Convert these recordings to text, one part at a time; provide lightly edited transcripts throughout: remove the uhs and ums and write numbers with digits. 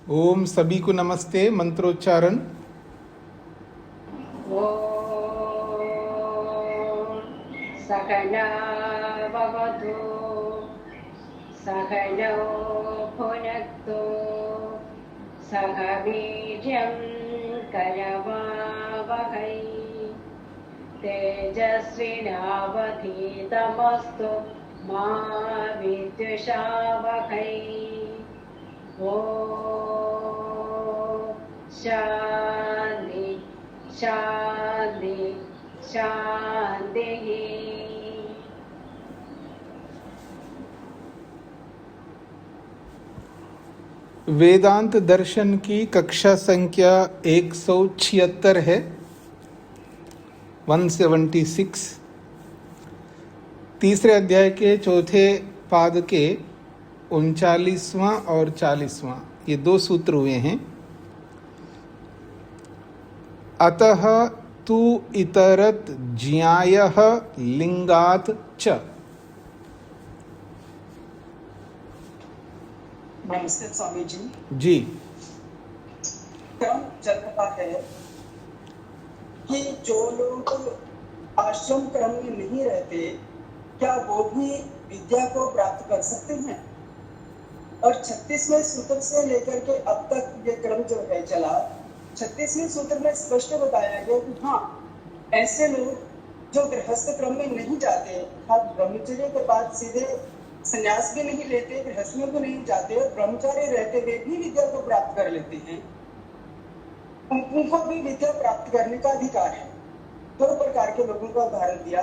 ओम सभी को नमस्ते। मंत्रोच्चारण। ओम सहना भवतु सहनौ भुनक्तु सह वीर्यं करवावहै तेजस्विनावधीतमस्तु मा विद्विषावहै। ओम शांति शांति शांति। वेदांत दर्शन की कक्षा संख्या 176 है, 176। तीसरे अध्याय के चौथे पाद के 39वां और 40वां ये दो सूत्र हुए हैं। अतः तु इतरत ज्ञायः लिंगात च। नमस्ते स्वामी जी। जी। क्रम चल रहा है कि जो लोग आश्रम क्रम में नहीं रहते क्या वो भी विद्या को प्राप्त कर सकते हैं? और 36वें सूत्र से लेकर के अब तक ये क्रम जो है चला, 36वें सूत्र में स्पष्ट बताया गया कि हाँ, ऐसे लोग जो गृहस्थ क्रम में नहीं जाते, ब्रह्मचर्य के बाद सीधे संन्यास भी नहीं लेते, गृहस्थ में भी नहीं जाते और ब्रह्मचारी रहते हुए भी विद्या को प्राप्त कर लेते हैं, उनको भी विद्या प्राप्त करने का अधिकार है। दो प्रकार के लोगों का उदाहरण दिया,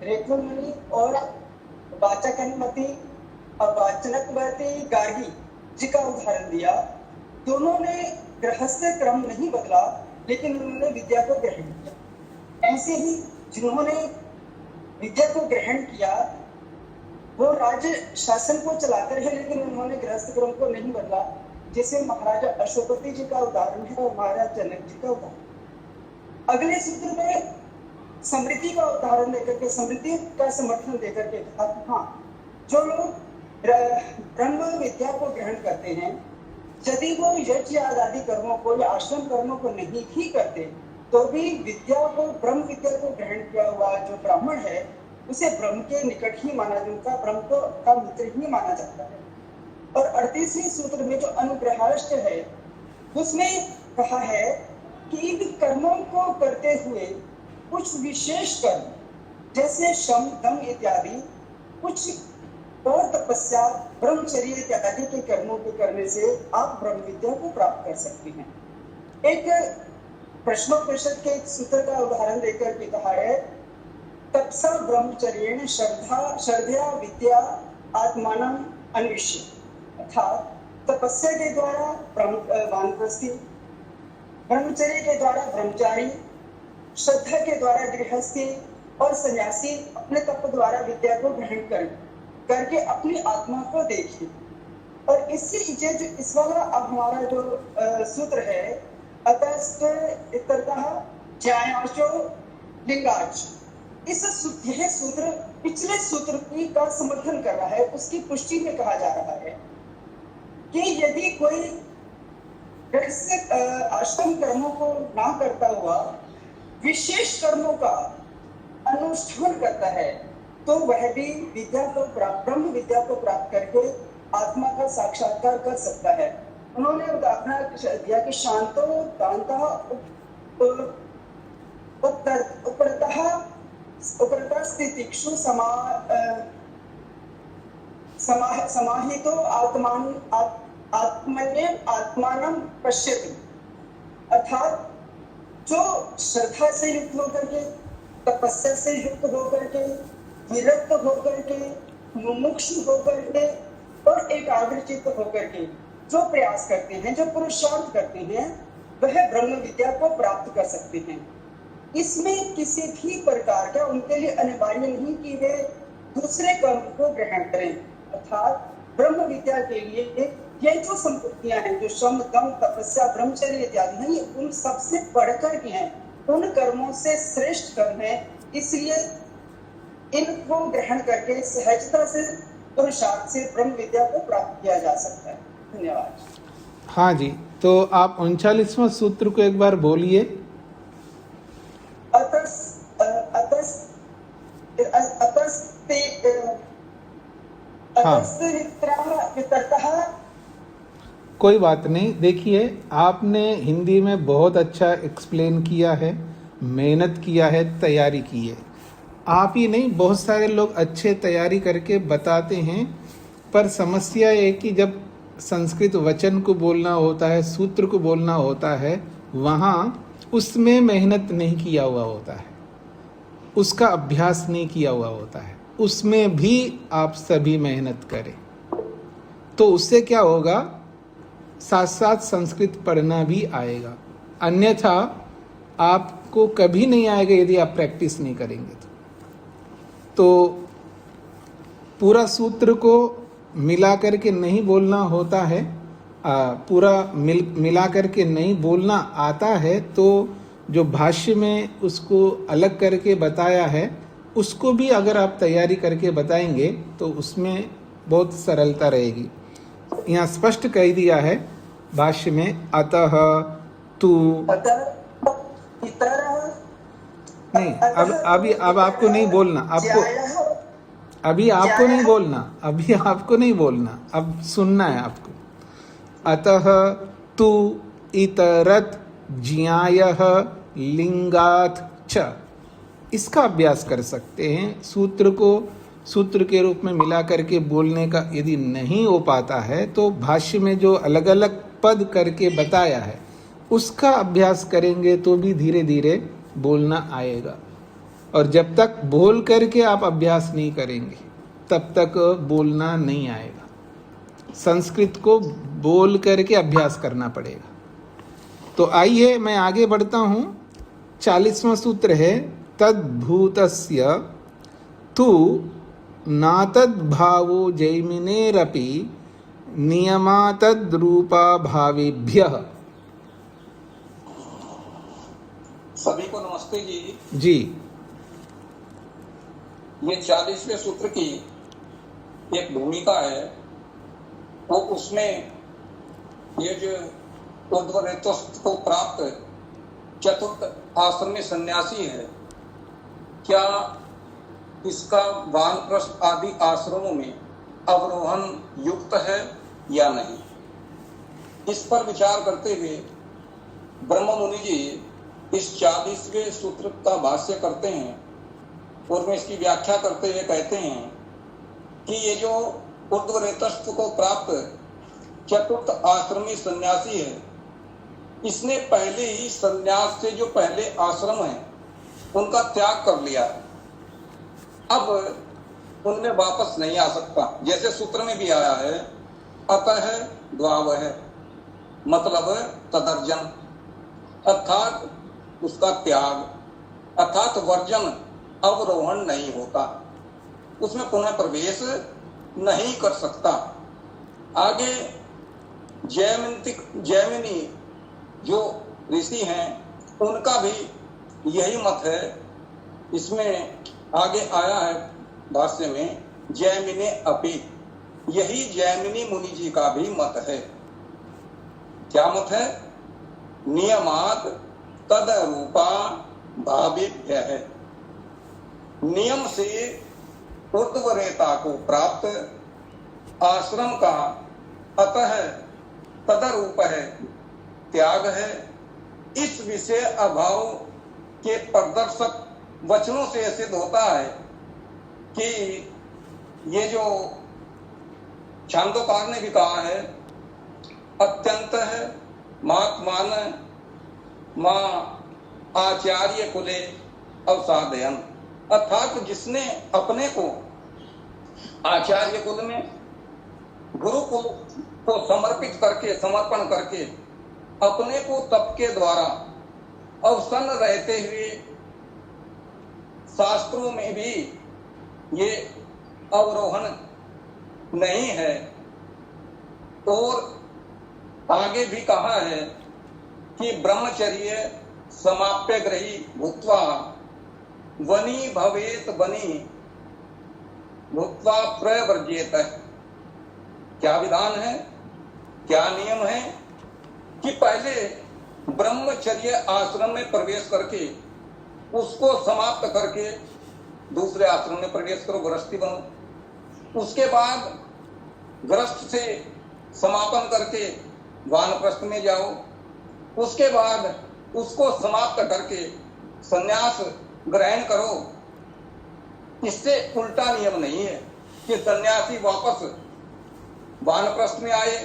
रेखु मुनि और वाचकन्मति और वाचनकवती गार्गी जी का उदाहरण दिया। दोनों ने गृहस्थ क्रम नहीं बदला, लेकिन उन्होंने विद्या को ग्रहण किया। ऐसे ही जिन्होंने विद्या को ग्रहण किया वो राज्य शासन को चलाते रहे, लेकिन उन्होंने गृहस्थ क्रम को नहीं बदला। जैसे महाराजा अशोकवती जी का उदाहरण है और महाराज जनक जी का उदाहरण। अगले सूत्र में समृद्धि का उदाहरण देकर के, समृद्धि का समर्थन देकर के कहा, हाँ, जो लोग ब्रह्म विद्या को ग्रहण करते हैं, यदि वो यज्ञ आदि कर्मों को या आश्रम कर्मों को नहीं भी करते तो भी विद्या को, ब्रह्म विद्या को ग्रहण किया हुआ जो ब्राह्मण है उसे ब्रह्म के निकट ही माना, जिनका ब्रह्म को का मित्र ही माना जाता है। और 38वें सूत्र में जो अनुग्रहाष्ट है उसमें कहा है कि इन कर्मों को करते हुए कुछ विशेष कर्म जैसे शम, दम इत्यादि, कुछ और तपस्या, ब्रह्मचर्य इत्यादि के कर्मों को करने से आप ब्रह्म विद्या को प्राप्त कर सकते हैं। एक प्रश्नोपनिषद के एक सूत्र का उदाहरण देकर के कहा है, तपसा ब्रह्मचर्येण श्रद्धया विद्या आत्मानं अन्विष्य। अर्थात तपस्या के द्वारा वानप्रस्थी, ब्रह्मचर्य के द्वारा ब्रह्मचारी, श्रद्धा के द्वारा गृहस्थी और सन्यासी अपने तप द्वारा विद्या को ग्रहण करके अपनी आत्मा को देखिए। और इससे जो इस वाला अब हमारा जो सूत्र है, अतस्त इतरतः ज्ञायाचो लिंगाच, यह सूत्र पिछले सूत्र की का समर्थन कर रहा है। उसकी पुष्टि में कहा जा रहा है कि यदि कोई आश्रम कर्मों को ना करता हुआ विशेष कर्मों का अनुष्ठान करता है तो वह भी विद्या को प्राप्त, ब्रह्म विद्या को प्राप्त करके आत्मा का साक्षात्कार कर सकता है। उन्होंने उदाहरण दिया कि शांतो दान्तः उपरतः स्थितिक्षु समाहितो आत्मानं पश्यति। अर्थात जो श्रद्धा से युक्त होकर के, तपस्या से युक्त होकर के, विरक्त होकर के, मुमुक्षु होकर के और एकाग्रचित्त होकर के जो प्रयास करते हैं, जो पुरुषार्थ करते हैं, वह ब्रह्म विद्या को प्राप्त कर सकते हैं। इसमें किसी भी प्रकार का उनके लिए अनिवार्य नहीं कि वे दूसरे कर्म को ग्रहण करें। अर्थात ब्रह्म विद्या के लिए ये जो संपत्तियां हैं, जो श्रम, दम, तपस्या, ब्रह्मचर्य इत्यादि हैं, ये उन सबसे बढ़कर के हैं, उन कर्मों से श्रेष्ठ कर्म है। इसलिए इनको ग्रहण करके सहजता से, पुरुषार्थ से ब्रह्म विद्या को प्राप्त किया जा सकता है। धन्यवाद। हाँ जी, तो आप 39वां सूत्र को एक बार बोलिए। अतस अतस अतस्ते हाँ, वितरतः। कोई बात नहीं। देखिए, आपने हिंदी में बहुत अच्छा एक्सप्लेन किया है, मेहनत किया है, तैयारी की है। आप ही नहीं, बहुत सारे लोग अच्छे तैयारी करके बताते हैं, पर समस्या ये है कि जब संस्कृत वचन को बोलना होता है, सूत्र को बोलना होता है, वहाँ उसमें मेहनत नहीं किया हुआ होता है, उसका अभ्यास नहीं किया हुआ होता है। उसमें भी आप सभी मेहनत करें तो उससे क्या होगा, साथ साथ संस्कृत पढ़ना भी आएगा। अन्यथा आपको कभी नहीं आएगा यदि आप प्रैक्टिस नहीं करेंगे। तो पूरा सूत्र को मिला करके नहीं बोलना होता है, पूरा मिला करके नहीं बोलना आता है, तो जो भाष्य में उसको अलग करके बताया है उसको भी अगर आप तैयारी करके बताएंगे तो उसमें बहुत सरलता रहेगी। यहाँ स्पष्ट कह दिया है भाष्य में, अतः तू नहीं, अब आपको नहीं बोलना, अभी आपको नहीं बोलना, अब सुनना है आपको। अतः तू इतरत ज्यायः लिंगात् च, इसका अभ्यास कर सकते हैं। सूत्र को सूत्र के रूप में मिला करके बोलने का यदि नहीं हो पाता है तो भाष्य में जो अलग अलग पद करके बताया है उसका अभ्यास करेंगे तो भी धीरे धीरे बोलना आएगा। और जब तक बोल करके आप अभ्यास नहीं करेंगे तब तक बोलना नहीं आएगा। संस्कृत को बोल करके अभ्यास करना पड़ेगा। तो आइए मैं आगे बढ़ता हूँ। 40वां सूत्र है, तद्भूतस्य तु नातद्भावो जैमिनेरपि नियमातद्रूपा भावेभ्यः। सभी को नमस्ते जी। ये 40वें सूत्र की एक भूमिका है, तो उसमें ये जो उद्वरेतस्थ को प्राप्त चतुर्थ आश्रमी सन्यासी है, क्या इसका वानप्रस्थ आदि आश्रमों में अवरोहण युक्त है या नहीं, इस पर विचार करते हुए ब्रह्म मुनि जी इस 40वें सूत्र का भाष्य करते हैं और में इसकी व्याख्या करते हुए कहते हैं कि ये जो उर्ध्वरेतस्थ को प्राप्त चतुर्थ आश्रमी सन्यासी है, इसने पहले ही सन्यास से जो पहले आश्रम है उनका त्याग कर लिया, अब उनमें वापस नहीं आ सकता। जैसे सूत्र में भी आया है, अतः द्वावह, मतलब तदर्जन, अर्थात उसका त्याग, अर्थात वर्जन, अवरोहण नहीं होता, उसमें पुनः प्रवेश नहीं कर सकता। आगे जैमिनी जो ऋषि हैं उनका भी यही मत है। इसमें आगे आया है भाष्य में, जैमिने अपि, यही जैमिनी मुनि जी का भी मत है। क्या मत है? नियमात तदरूपा भावेभ्य है, नियम से उर्ध्वरेता को प्राप्त आश्रम का अतः तदरूप है, त्याग है। इस विषय अभाव के प्रदर्शक वचनों से सिद्ध होता है कि ये जो छांदोकार ने भी कहा है, अत्यंत है महात्मान मां आचार्य कुले अवसादयन, अर्थात जिसने अपने को आचार्य कुल में गुरुकुल को समर्पण करके अपने को तप के द्वारा अवसन्न रहते हुए शास्त्रों में भी ये अवरोहण नहीं है। और आगे भी कहा है कि ब्रह्मचर्य समाप्य ग्रही भूत्वा वनी भवेत वनी भूत्वा प्रवर्जेत। क्या विधान है, क्या नियम है पहले ब्रह्मचर्य आश्रम में प्रवेश करके उसको समाप्त करके दूसरे आश्रम में प्रवेश करो, गृहस्थी बनो। उसके बाद गृहस्थ से समापन करके वानप्रस्थ में जाओ। उसके बाद उसको समाप्त करके संन्यास ग्रहण करो। इससे उल्टा नियम नहीं है कि सन्यासी वापस वानप्रस्थ में आए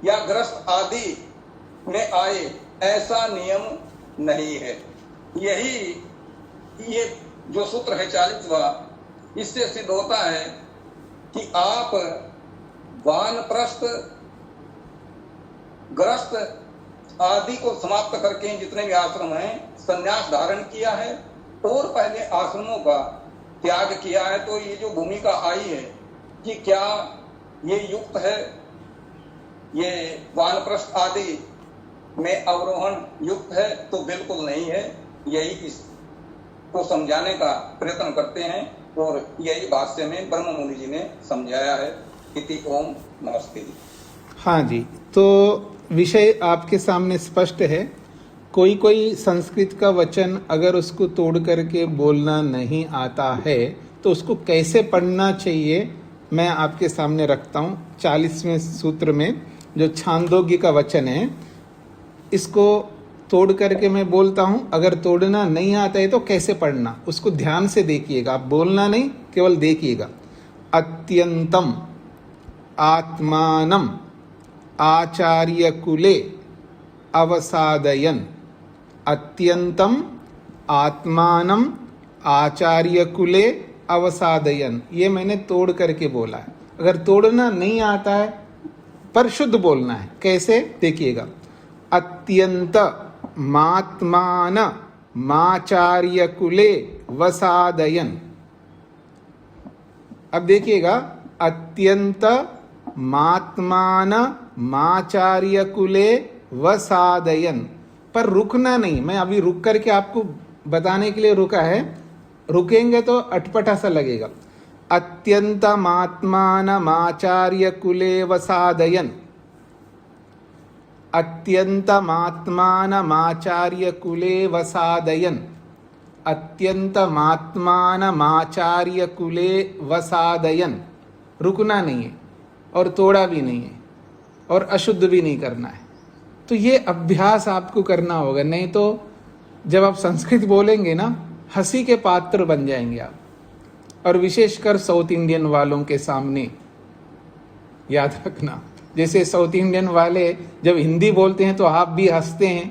या गृहस्थ आदि में आए, ऐसा नियम नहीं है। यही ये जो सूत्र है 40वां, इससे सिद्ध होता है कि आप वानप्रस्थ गृहस्थ आदि को समाप्त करके जितने भी आश्रम हैं संन्यास धारण किया है और पहले आश्रमों का त्याग किया है। तो ये जो भूमिका आई है कि क्या ये युक्त है, ये वानप्रस्थ आदि में अवरोहण युक्त है, तो बिल्कुल नहीं है। यही इसको समझाने का प्रयत्न करते हैं और यही भाष्य में ब्रह्म मुनि जी ने समझाया है। इति ओम नमस्ते। हाँ जी, तो विषय आपके सामने स्पष्ट है। कोई कोई संस्कृत का वचन अगर उसको तोड़ करके बोलना नहीं आता है तो उसको कैसे पढ़ना चाहिए मैं आपके सामने रखता हूँ। 40वें सूत्र में जो छांदोग्य का वचन है, इसको तोड़ करके मैं बोलता हूँ। अगर तोड़ना नहीं आता है तो कैसे पढ़ना, उसको ध्यान से देखिएगा। आप बोलना नहीं, केवल देखिएगा। अत्यंतम आत्मानम आचार्य कुले अवसादयन। अत्यंतम आत्मानम आचार्य कुले अवसादयन, ये मैंने तोड़ करके बोला है। अगर तोड़ना नहीं आता है पर शुद्ध बोलना है, कैसे देखिएगा। अत्यंत मात्मान माचार्य कुले वसादयन। अब देखिएगा, अत्यंत मात्मान माचार्य कुले वसादयन, पर रुकना नहीं। मैं अभी रुक करके आपको बताने के लिए रुका है, रुकेंगे तो अटपटा सा लगेगा। अत्यंत मात्मान माचार्य कुले वसादयन। अत्यंत मात्मान माचार्य कुले वसादयन। अत्यंत मात्मान माचार्य कुले वसादयन। रुकना नहीं है और तोड़ा भी नहीं है और अशुद्ध भी नहीं करना है। तो ये अभ्यास आपको करना होगा, नहीं तो जब आप संस्कृत बोलेंगे ना, हंसी के पात्र बन जाएंगे आप। और विशेषकर साउथ इंडियन वालों के सामने याद रखना, जैसे साउथ इंडियन वाले जब हिंदी बोलते हैं तो आप भी हंसते हैं,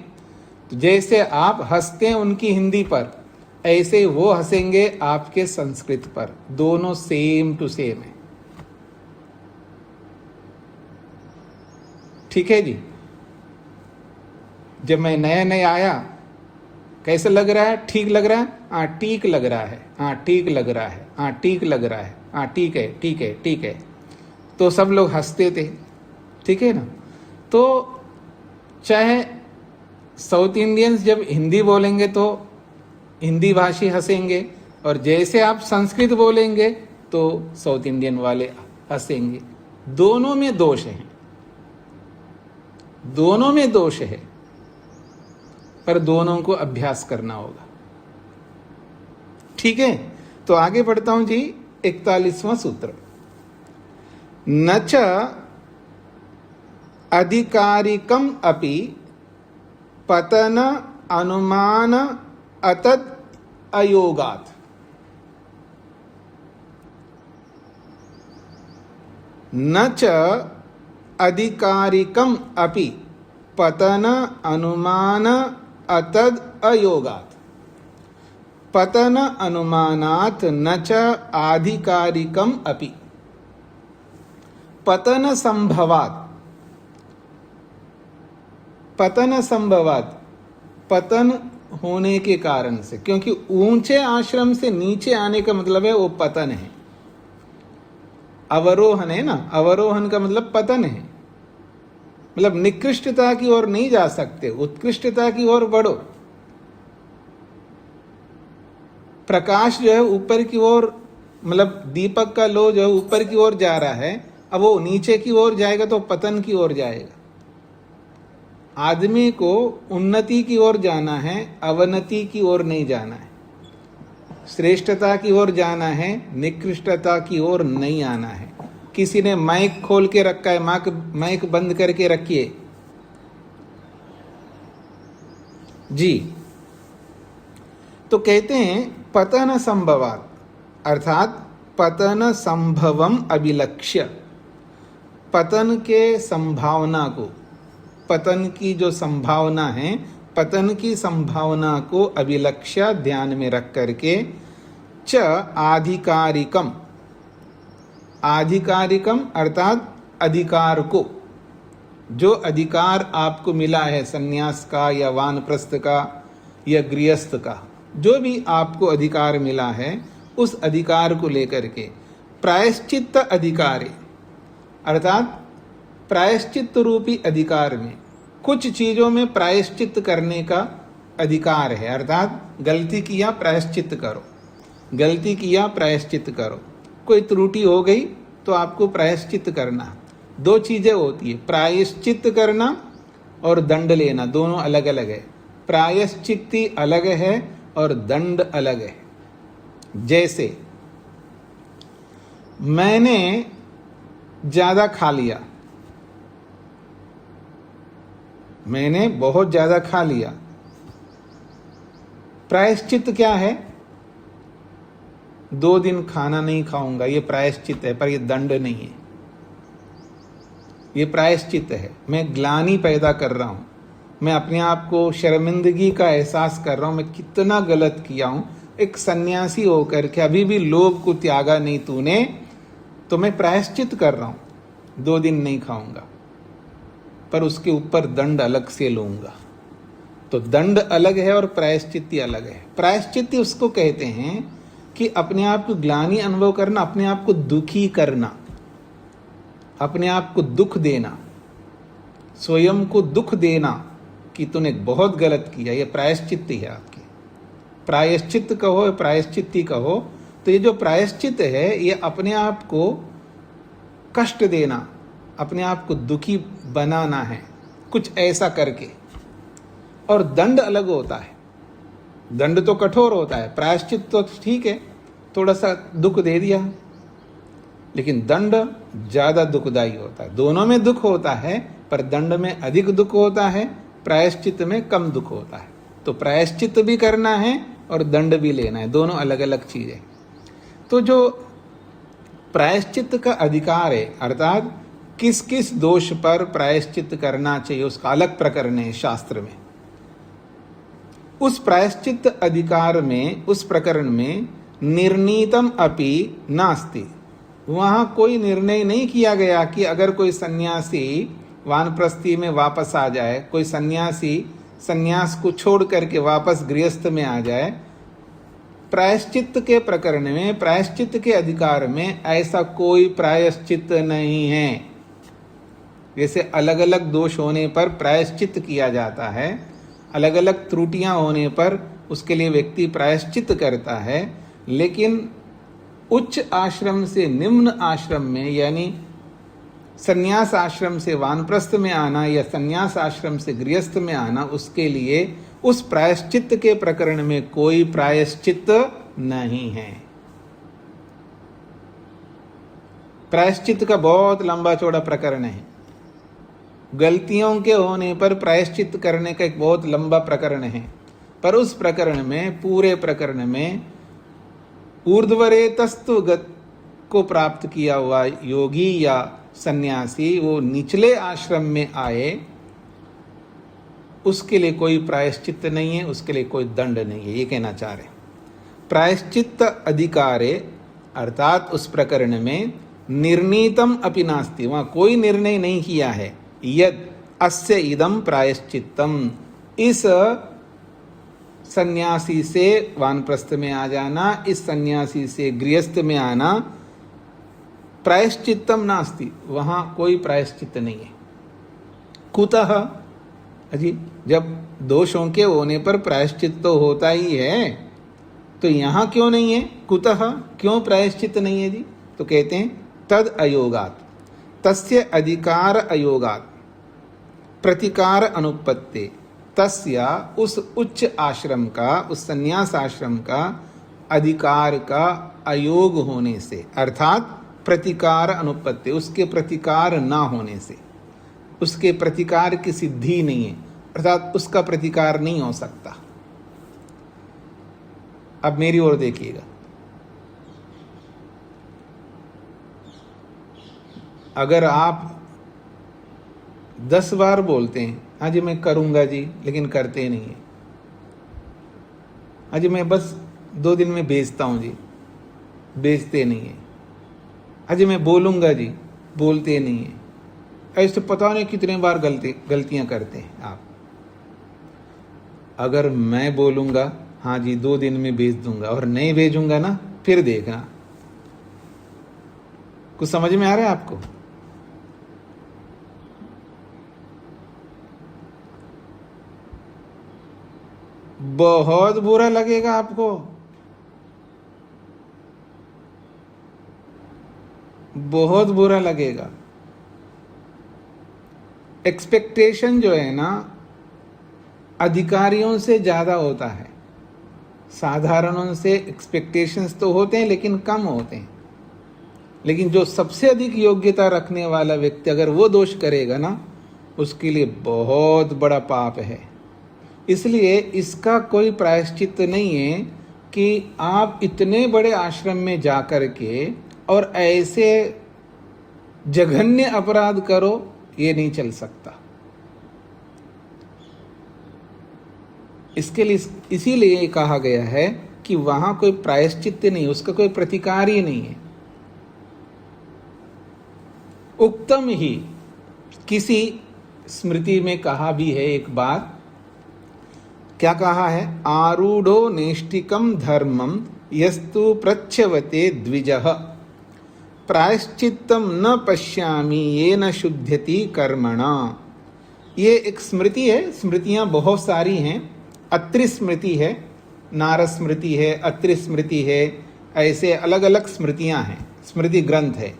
तो जैसे आप हंसते हैं उनकी हिंदी पर, ऐसे वो हंसेंगे आपके संस्कृत पर। दोनों सेम टू सेम है। ठीक है जी। जब मैं नया नया आया, कैसे लग रहा है? ठीक लग रहा है? हाँ ठीक लग रहा है, हाँ ठीक लग रहा है, हाँ ठीक लग रहा है, हाँ ठीक है, ठीक है, ठीक है। तो सब लोग हंसते थे, ठीक है ना। तो चाहे साउथ इंडियंस जब हिंदी बोलेंगे तो हिंदी भाषी हंसेंगे, और जैसे आप संस्कृत बोलेंगे तो साउथ इंडियन वाले हंसेंगे। दोनों में दोष है, दोनों में दोष है, पर दोनों को अभ्यास करना होगा। ठीक है, तो आगे बढ़ता हूं जी। 41वां सूत्र। न च अधिकारिकम अपि पतन अनुमान अतद अयोगात्। न च अधिकारिकम अपि पतन अनुमान अतद अयोगात्। पतन अनुमानात् न च आधिकारिकम अपि। पतन संभवात्, पतन संभवात्, पतन होने के कारण से, क्योंकि ऊंचे आश्रम से नीचे आने का मतलब है वो पतन है। अवरोहन है ना, अवरोहन का मतलब पतन है, मतलब निकृष्टता की ओर नहीं जा सकते, उत्कृष्टता की ओर बढ़ो। प्रकाश जो है ऊपर की ओर, मतलब दीपक का लो जो है ऊपर की ओर जा रहा है, अब वो नीचे की ओर जाएगा तो पतन की ओर जाएगा। आदमी को उन्नति की ओर जाना है, अवनति की ओर नहीं जाना है। श्रेष्ठता की ओर जाना है, निकृष्टता की ओर नहीं आना है। किसी ने माइक खोल के रखा है, माइक बंद करके रखिए जी। तो कहते हैं पतन संभवात, अर्थात पतन संभवम अभिलक्ष्य, पतन के संभावना को, पतन की जो संभावना है, पतन की संभावना को अभिलक्ष्य ध्यान में रख करके च आधिकारिकम, आधिकारिकम अर्थात अधिकार को, जो अधिकार आपको मिला है सन्यास का या वानप्रस्थ का या गृहस्थ का, जो भी आपको अधिकार मिला है उस अधिकार को लेकर के प्रायश्चित्त अधिकारे, अर्थात प्रायश्चित्त रूपी अधिकार में कुछ चीजों में प्रायश्चित्त करने का अधिकार है। अर्थात गलती किया प्रायश्चित्त करो, गलती किया प्रायश्चित्त करो, कोई त्रुटि हो गई तो आपको प्रायश्चित्त करना। दो चीजें होती है, प्रायश्चित्त करना और दंड लेना, दोनों अलग अलग है। प्रायश्चित्ती अलग है और दंड अलग है। जैसे मैंने ज्यादा खा लिया, मैंने बहुत ज्यादा खा लिया, प्रायश्चित्त क्या है? 2 दिन खाना नहीं खाऊंगा, ये प्रायश्चित्त है, पर ये दंड नहीं है, ये प्रायश्चित्त है। मैं ग्लानि पैदा कर रहा हूं, मैं अपने आप को शर्मिंदगी का एहसास कर रहा हूं, मैं कितना गलत किया हूं। एक सन्यासी होकर के अभी भी लोभ को त्यागा नहीं तूने, तो मैं प्रायश्चित कर रहा हूं, 2 दिन नहीं खाऊंगा, पर उसके ऊपर दंड अलग से लूंगा। तो दंड अलग है और प्रायश्चित्ती अलग है। प्रायश्चित्ती उसको कहते हैं कि अपने आप को ग्लानि अनुभव करना, अपने आप को दुखी करना, अपने आप को दुख देना, स्वयं को दुख देना कि तूने बहुत गलत किया, ये प्रायश्चित्ती है आपकी। प्रायश्चित्त कहो, प्रायश्चित्ती कहो, तो ये जो प्रायश्चित्त है ये अपने आप को कष्ट देना, अपने आप को दुखी बनाना है कुछ ऐसा करके। और दंड अलग होता है, दंड तो कठोर होता है, प्रायश्चित तो ठीक है, थोड़ा सा दुख दे दिया, लेकिन दंड ज्यादा दुखदायी होता है। दोनों में दुख होता है, पर दंड में अधिक दुख होता है, प्रायश्चित में कम दुख होता है। तो प्रायश्चित भी करना है और दंड भी लेना है, दोनों अलग अलग चीजें। तो जो प्रायश्चित का अधिकार है, अर्थात किस किस दोष पर प्रायश्चित करना चाहिए, उसका अलग प्रकरण है शास्त्र में। उस प्रायश्चित अधिकार में, उस प्रकरण में निर्णीतम अपि नास्ति, वहां कोई निर्णय नहीं किया गया कि अगर कोई सन्यासी वानप्रस्थी में वापस आ जाए, कोई सन्यासी सन्यास को छोड़ करके वापस गृहस्थ में आ जाए, प्रायश्चित के प्रकरण में, प्रायश्चित के अधिकार में ऐसा कोई प्रायश्चित नहीं है। जैसे अलग अलग दोष होने पर प्रायश्चित किया जाता है, अलग अलग त्रुटियां होने पर उसके लिए व्यक्ति प्रायश्चित करता है, लेकिन उच्च आश्रम से निम्न आश्रम में, यानी संन्यास आश्रम से वानप्रस्थ में आना या संन्यास आश्रम से गृहस्थ में आना, उसके लिए उस प्रायश्चित के प्रकरण में कोई प्रायश्चित नहीं है। प्रायश्चित का बहुत लंबा चौड़ा प्रकरण है। गलतियों के होने पर प्रायश्चित करने का एक बहुत लंबा प्रकरण है, पर उस प्रकरण में, पूरे प्रकरण में ऊर्ध्वरेतस्तु गत को प्राप्त किया हुआ योगी या सन्यासी, वो निचले आश्रम में आए, उसके लिए कोई प्रायश्चित नहीं है, उसके लिए कोई दंड नहीं है, ये कहना चाह रहे। प्रायश्चित अधिकारे अर्थात उस प्रकरण में निर्णीतम अपि नास्ति, वहां कोई निर्णय नहीं किया है। यद अस्य इदम प्रायश्चित्तम, इस सन्यासी से वानप्रस्थ में आ जाना, इस सन्यासी से गृहस्थ में आना, प्रायश्चित्तम नास्ति, वहां कोई प्रायश्चित नहीं है। कुतः अजी, जब दोषों के होने पर प्रायश्चित तो होता ही है, तो यहां क्यों नहीं है? कुतः, क्यों प्रायश्चित नहीं है जी? तो कहते हैं तद अयोगात, तस्य अधिकार अयोगात, प्रतिकार अनुपत्ति, तस्या उस उच्च आश्रम का, उस संन्यास आश्रम का अधिकार का अयोग होने से, अर्थात प्रतिकार अनुपत्ति, उसके प्रतिकार ना होने से, उसके प्रतिकार की सिद्धि नहीं है, अर्थात उसका प्रतिकार नहीं हो सकता। अब मेरी ओर देखिएगा, अगर आप 10 बार बोलते हैं हाँ जी मैं करूंगा जी, लेकिन करते नहीं है, हाँ जी मैं बस 2 दिन में बेचता हूं जी, बेचते नहीं है, हाँ जी मैं बोलूंगा जी, बोलते नहीं है, ऐसे पता नहीं कितने बार गलतियां करते हैं आप। अगर मैं बोलूंगा हाँ जी 2 दिन में बेच दूंगा और नहीं भेजूंगा ना, फिर देखना। कुछ समझ में आ रहा है आपको? बहुत बुरा लगेगा आपको, बहुत बुरा लगेगा। एक्सपेक्टेशन जो है ना अधिकारियों से ज्यादा होता है, साधारणों से एक्सपेक्टेशंस तो होते हैं लेकिन कम होते हैं। लेकिन जो सबसे अधिक योग्यता रखने वाला व्यक्ति अगर वो दोष करेगा ना, उसके लिए बहुत बड़ा पाप है। इसलिए इसका कोई प्रायश्चित नहीं है कि आप इतने बड़े आश्रम में जाकर के और ऐसे जघन्य अपराध करो, ये नहीं चल सकता। इसके लिए इसीलिए कहा गया है कि वहां कोई प्रायश्चित नहीं, उसका कोई प्रतिकार ही नहीं है। उक्तम ही किसी स्मृति में कहा भी है एक बात, क्या कहा है? आरूढ़ो नैष्टिकम धर्मम यस्तु प्रच्छवते द्विजः प्रायश्चित्तम न पश्यामि ये न शुद्ध्यति कर्मणा। ये एक स्मृति है, स्मृतियां बहुत सारी हैं। अत्रि स्मृति है, नारद स्मृति है, अत्रि स्मृति है, ऐसे अलग अलग स्मृतियां हैं, स्मृति ग्रंथ है।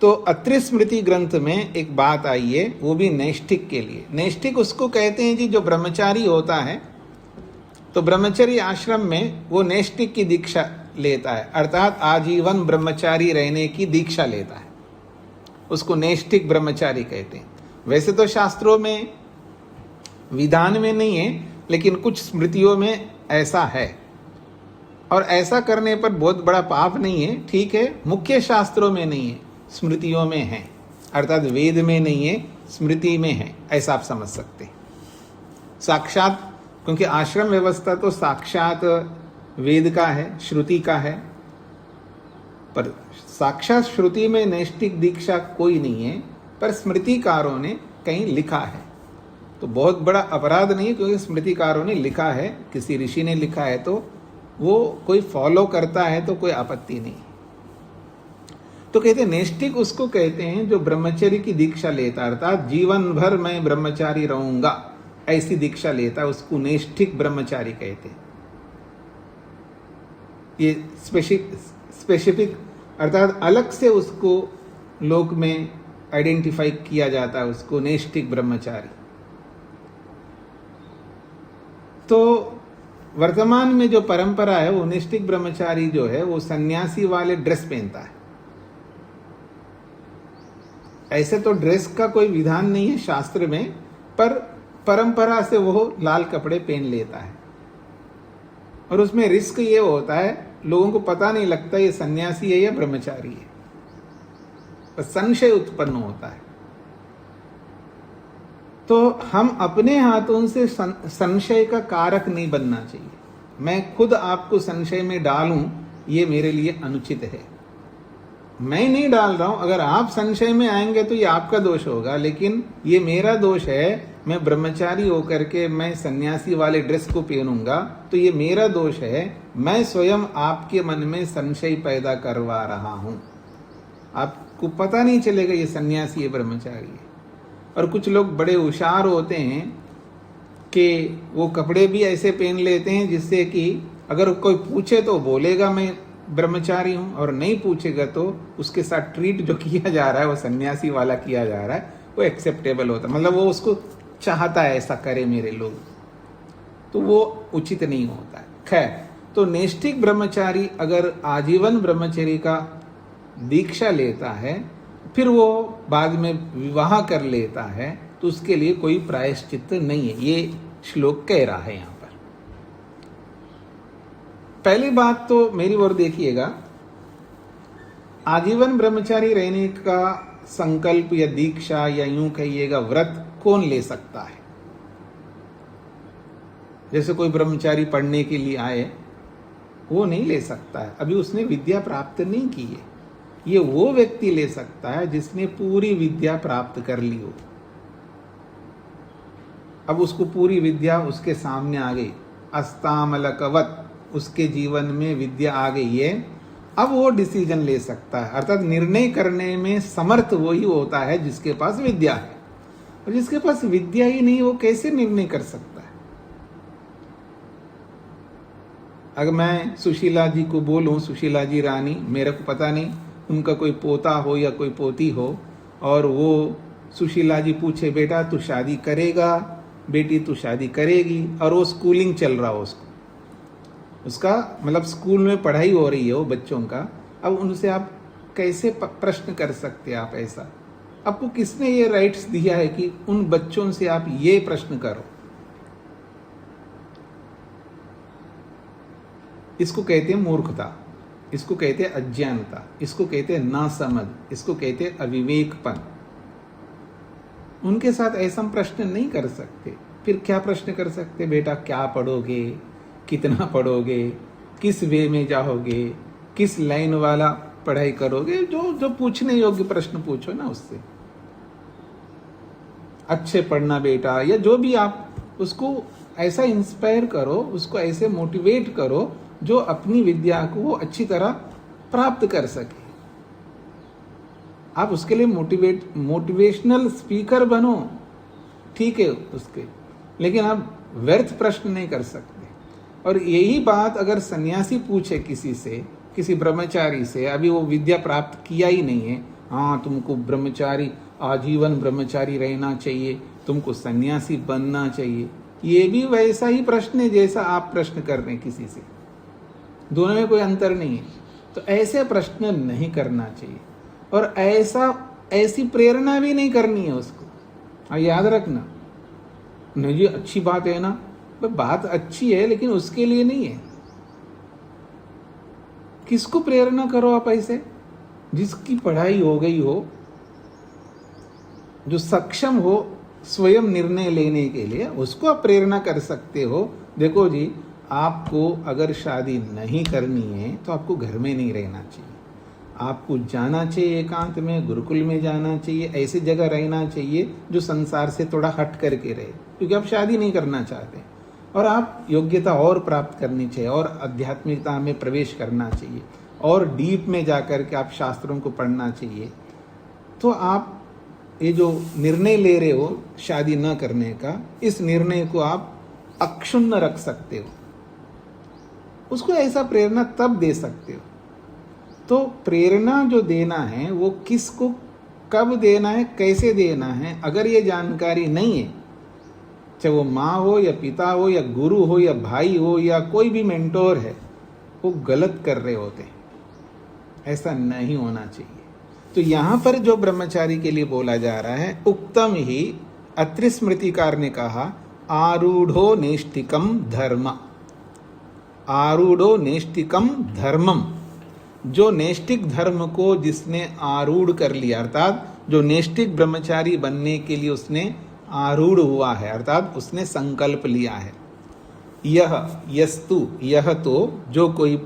तो अत्रि स्मृति ग्रंथ में एक बात आई है, वो भी नैष्ठिक के लिए। नैष्ठिक उसको कहते हैं जी जो ब्रह्मचारी होता है, तो ब्रह्मचर्य आश्रम में वो नैष्ठिक की दीक्षा लेता है, अर्थात आजीवन ब्रह्मचारी रहने की दीक्षा लेता है, उसको नैष्ठिक ब्रह्मचारी कहते हैं। वैसे तो शास्त्रों में विधान में नहीं है, लेकिन कुछ स्मृतियों में ऐसा है, और ऐसा करने पर बहुत बड़ा पाप नहीं है, ठीक है। मुख्य शास्त्रों में नहीं है, स्मृतियों में है, अर्थात वेद में नहीं है, स्मृति में है, ऐसा आप समझ सकते हैं। साक्षात, क्योंकि आश्रम व्यवस्था तो साक्षात वेद का है, श्रुति का है, पर साक्षात श्रुति में नैष्ठिक दीक्षा कोई नहीं है, पर स्मृतिकारों ने कहीं लिखा है, तो बहुत बड़ा अपराध नहीं है, क्योंकि स्मृतिकारों ने लिखा है, किसी ऋषि ने लिखा है, तो वो कोई फॉलो करता है तो कोई आपत्ति नहीं। तो कहते हैं नैष्ठिक उसको कहते हैं जो ब्रह्मचर्य की दीक्षा लेता, अर्थात जीवन भर मैं ब्रह्मचारी रहूंगा ऐसी दीक्षा लेता, उसको नैष्ठिक ब्रह्मचारी कहते हैं। ये स्पेसिफिक अर्थात अलग से उसको लोक में आइडेंटिफाई किया जाता है, उसको नैष्ठिक ब्रह्मचारी। तो वर्तमान में जो परंपरा है, वो नैष्ठिक ब्रह्मचारी जो है वो सन्यासी वाले ड्रेस पहनता है। ऐसे तो ड्रेस का कोई विधान नहीं है शास्त्र में, पर परंपरा से वो लाल कपड़े पहन लेता है, और उसमें रिस्क ये होता है, लोगों को पता नहीं लगता ये सन्यासी है या ब्रह्मचारी है, तो संशय उत्पन्न होता है। तो हम अपने हाथों से संशय का कारक नहीं बनना चाहिए। मैं खुद आपको संशय में डालूं, ये मेरे लिए अनुचित है। मैं नहीं डाल रहा हूं, अगर आप संशय में आएंगे तो ये आपका दोष होगा, लेकिन ये मेरा दोष है। मैं ब्रह्मचारी होकर के मैं सन्यासी वाले ड्रेस को पहनूंगा तो ये मेरा दोष है। मैं स्वयं आपके मन में संशय पैदा करवा रहा हूं, आपको पता नहीं चलेगा ये सन्यासी है, ब्रह्मचारी है। और कुछ लोग बड़े होशियार होते हैं कि वो कपड़े भी ऐसे पहन लेते हैं जिससे कि अगर कोई पूछे तो बोलेगा मैं ब्रह्मचारी हूं, और नहीं पूछेगा तो उसके साथ ट्रीट जो किया जा रहा है वो सन्यासी वाला किया जा रहा है, वो एक्सेप्टेबल होता है। मतलब वो उसको चाहता है ऐसा करे मेरे लोग, तो वो उचित नहीं होता है। खैर, तो नैष्ठिक ब्रह्मचारी अगर आजीवन ब्रह्मचर्य का दीक्षा लेता है, फिर वो बाद में विवाह कर लेता है, तो उसके लिए कोई प्रायश्चित्त नहीं है, ये श्लोक कह रहा है यहां पर। पहली बात तो मेरी ओर देखिएगा, आजीवन ब्रह्मचारी रहने का संकल्प या दीक्षा या यूं कहिएगा व्रत कौन ले सकता है? जैसे कोई ब्रह्मचारी पढ़ने के लिए आए, वो नहीं ले सकता है, अभी उसने विद्या प्राप्त नहीं की है। ये वो व्यक्ति ले सकता है जिसने पूरी विद्या प्राप्त कर ली हो। अब उसको पूरी विद्या उसके सामने आ गई, अस्तामलकवत उसके जीवन में विद्या आ गई है, अब वो डिसीजन ले सकता है। अर्थात निर्णय करने में समर्थ वही होता है जिसके पास विद्या है, और जिसके पास विद्या ही नहीं, वो कैसे निर्णय कर सकता है? अगर मैं सुशीला जी को बोलूं, सुशीला जी रानी, मेरे को पता नहीं उनका कोई पोता हो या कोई पोती हो, और वो सुशीला जी पूछे बेटा तू शादी करेगा, बेटी तू शादी करेगी, और वो स्कूलिंग चल रहा हो, उसका मतलब स्कूल में पढ़ाई हो रही है वो बच्चों का, अब उनसे आप कैसे प्रश्न कर सकते हैं? आप ऐसा, आपको किसने ये राइट्स दिया है कि उन बच्चों से आप ये प्रश्न करो? इसको कहते हैं मूर्खता, इसको कहते हैं अज्ञानता, इसको कहते हैं नासमझ, इसको कहते हैं अविवेकपन। उनके साथ ऐसा प्रश्न नहीं कर सकते। फिर क्या प्रश्न कर सकते? बेटा क्या पढ़ोगे, कितना पढ़ोगे, किस वे में जाओगे, किस लाइन वाला पढ़ाई करोगे, जो पूछने योग्य प्रश्न पूछो ना उससे। अच्छे पढ़ना बेटा, या जो भी आप उसको ऐसा इंस्पायर करो, उसको ऐसे मोटिवेट करो जो अपनी विद्या को वो अच्छी तरह प्राप्त कर सके। आप उसके लिए मोटिवेशनल स्पीकर बनो, ठीक है उसके, लेकिन आप व्यर्थ प्रश्न नहीं कर सकते। और यही बात अगर सन्यासी पूछे किसी से, किसी ब्रह्मचारी से, अभी वो विद्या प्राप्त किया ही नहीं है, हाँ तुमको ब्रह्मचारी, आजीवन ब्रह्मचारी रहना चाहिए, तुमको सन्यासी बनना चाहिए, ये भी वैसा ही प्रश्न है जैसा आप प्रश्न कर रहे हैं किसी से, दोनों में कोई अंतर नहीं है। तो ऐसे प्रश्न नहीं करना चाहिए, और ऐसी प्रेरणा भी नहीं करनी है उसको। और याद रखना, नहीं जी अच्छी बात है ना, बात अच्छी है लेकिन उसके लिए नहीं है। किसको प्रेरणा करो आप ऐसे? जिसकी पढ़ाई हो गई हो, जो सक्षम हो स्वयं निर्णय लेने के लिए, उसको आप प्रेरणा कर सकते हो। देखो जी, आपको अगर शादी नहीं करनी है तो आपको घर में नहीं रहना चाहिए, आपको जाना चाहिए एकांत में, गुरुकुल में जाना चाहिए, ऐसी जगह रहना चाहिए जो संसार से थोड़ा हट करके रहे, क्योंकि आप शादी नहीं करना चाहते और आप योग्यता और प्राप्त करनी चाहिए, और आध्यात्मिकता में प्रवेश करना चाहिए, और डीप में जाकर के आप शास्त्रों को पढ़ना चाहिए। तो आप ये जो निर्णय ले रहे हो शादी न करने का, इस निर्णय को आप अक्षुण्ण रख सकते हो, उसको ऐसा प्रेरणा तब दे सकते हो। तो प्रेरणा जो देना है वो किसको कब देना है, कैसे देना है, अगर ये जानकारी नहीं है, चाहे वो माँ हो या पिता हो या गुरु हो या भाई हो या कोई भी मेंटोर है, वो गलत कर रहे होते हैं। ऐसा नहीं होना चाहिए। तो यहाँ पर जो ब्रह्मचारी के लिए बोला जा रहा है, उक्तम ही अत्रि स्मृतिकार ने कहा, आरूढ़ो नैष्ठिकम धर्म, आरूढ़ो नैष्ठिकम धर्मम, जो नैष्ठिक धर्म को जिसने आरूढ़ कर लिया, अर्थात जो नैष्ठिक ब्रह्मचारी बनने के लिए उसने आरूढ़ हुआ है, अर्थात उसने संकल्प लिया है। यह यस्तु, यह तो जो कोई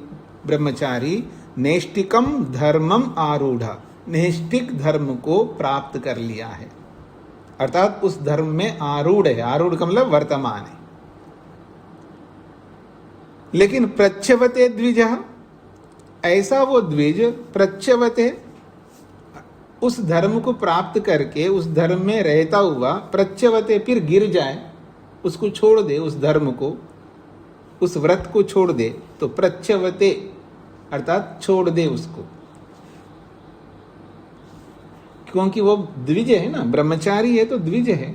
ब्रह्मचारी नैष्ठिकम धर्मम आरूढ़, नैष्ठिक धर्म को प्राप्त कर लिया है, अर्थात उस धर्म में आरूढ़ है। आरूढ़ का मतलब वर्तमान है। लेकिन प्रच्छवते द्विजः, ऐसा वो द्विज प्रच्छवते, उस धर्म को प्राप्त करके उस धर्म में रहता हुआ, प्रच्छवते फिर गिर जाए, उसको छोड़ दे, उस धर्म को, उस व्रत को छोड़ दे, तो प्रच्छवते अर्थात छोड़ दे उसको, क्योंकि वो द्विज है ना, ब्रह्मचारी है तो द्विज है,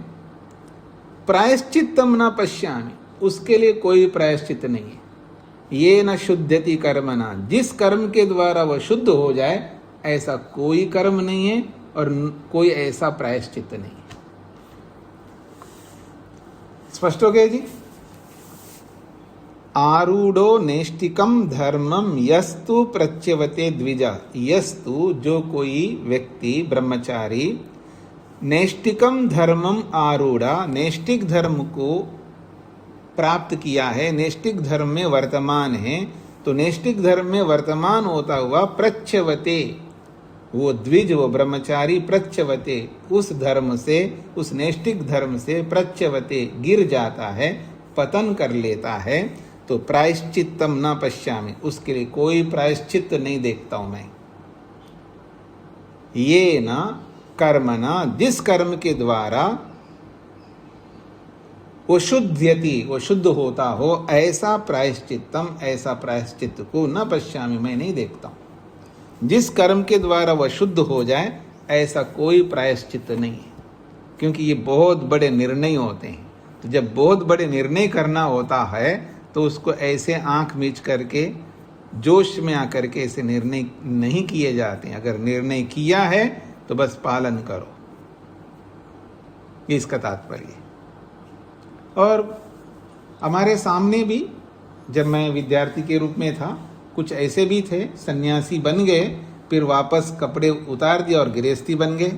प्रायश्चित्तम न पश्यामि, उसके लिए कोई प्रायश्चित नहीं है। ये न शुद्धति कर्मणा, जिस कर्म के द्वारा वह शुद्ध हो जाए ऐसा कोई कर्म नहीं है और कोई ऐसा प्रायश्चित नहीं है। स्पष्ट हो गया जी। आरूढ़ो नैष्टिकम धर्मम यस्तु प्रच्यवते द्विजा, यस्तु जो कोई व्यक्ति ब्रह्मचारी नैष्टिकम धर्मम आरूढ़ा, नैष्टिक धर्म को प्राप्त किया है, नैष्टिक धर्म में वर्तमान है, तो नैष्टिक धर्म में वर्तमान होता हुआ प्रच्यवते, वो द्विज वो ब्रह्मचारी प्रच्यवते उस धर्म से, उस नैष्टिक धर्म से प्रच्यवते गिर जाता है, पतन कर लेता है, तो प्रायश्चित्तम न पश्यामि, उसके लिए कोई प्रायश्चित नहीं देखता हूं मैं। ये न कर्मणा, जिस कर्म के द्वारा वो शुद्धयति, वो शुद्ध होता हो, ऐसा प्रायश्चित्तम, ऐसा प्रायश्चित को न पश्यामि, मैं नहीं देखता हूं। जिस कर्म के द्वारा वह शुद्ध हो जाए ऐसा कोई प्रायश्चित नहीं है, क्योंकि ये बहुत बड़े निर्णय होते हैं। तो जब बहुत बड़े निर्णय करना होता है तो उसको ऐसे आंख मीच करके जोश में आकर के ऐसे निर्णय नहीं किए जाते हैं। अगर निर्णय किया है तो बस पालन करो, ये इसका तात्पर्य है। और हमारे सामने भी जब मैं विद्यार्थी के रूप में था, कुछ ऐसे भी थे सन्यासी बन गए, फिर वापस कपड़े उतार दिए और गृहस्थी बन गए।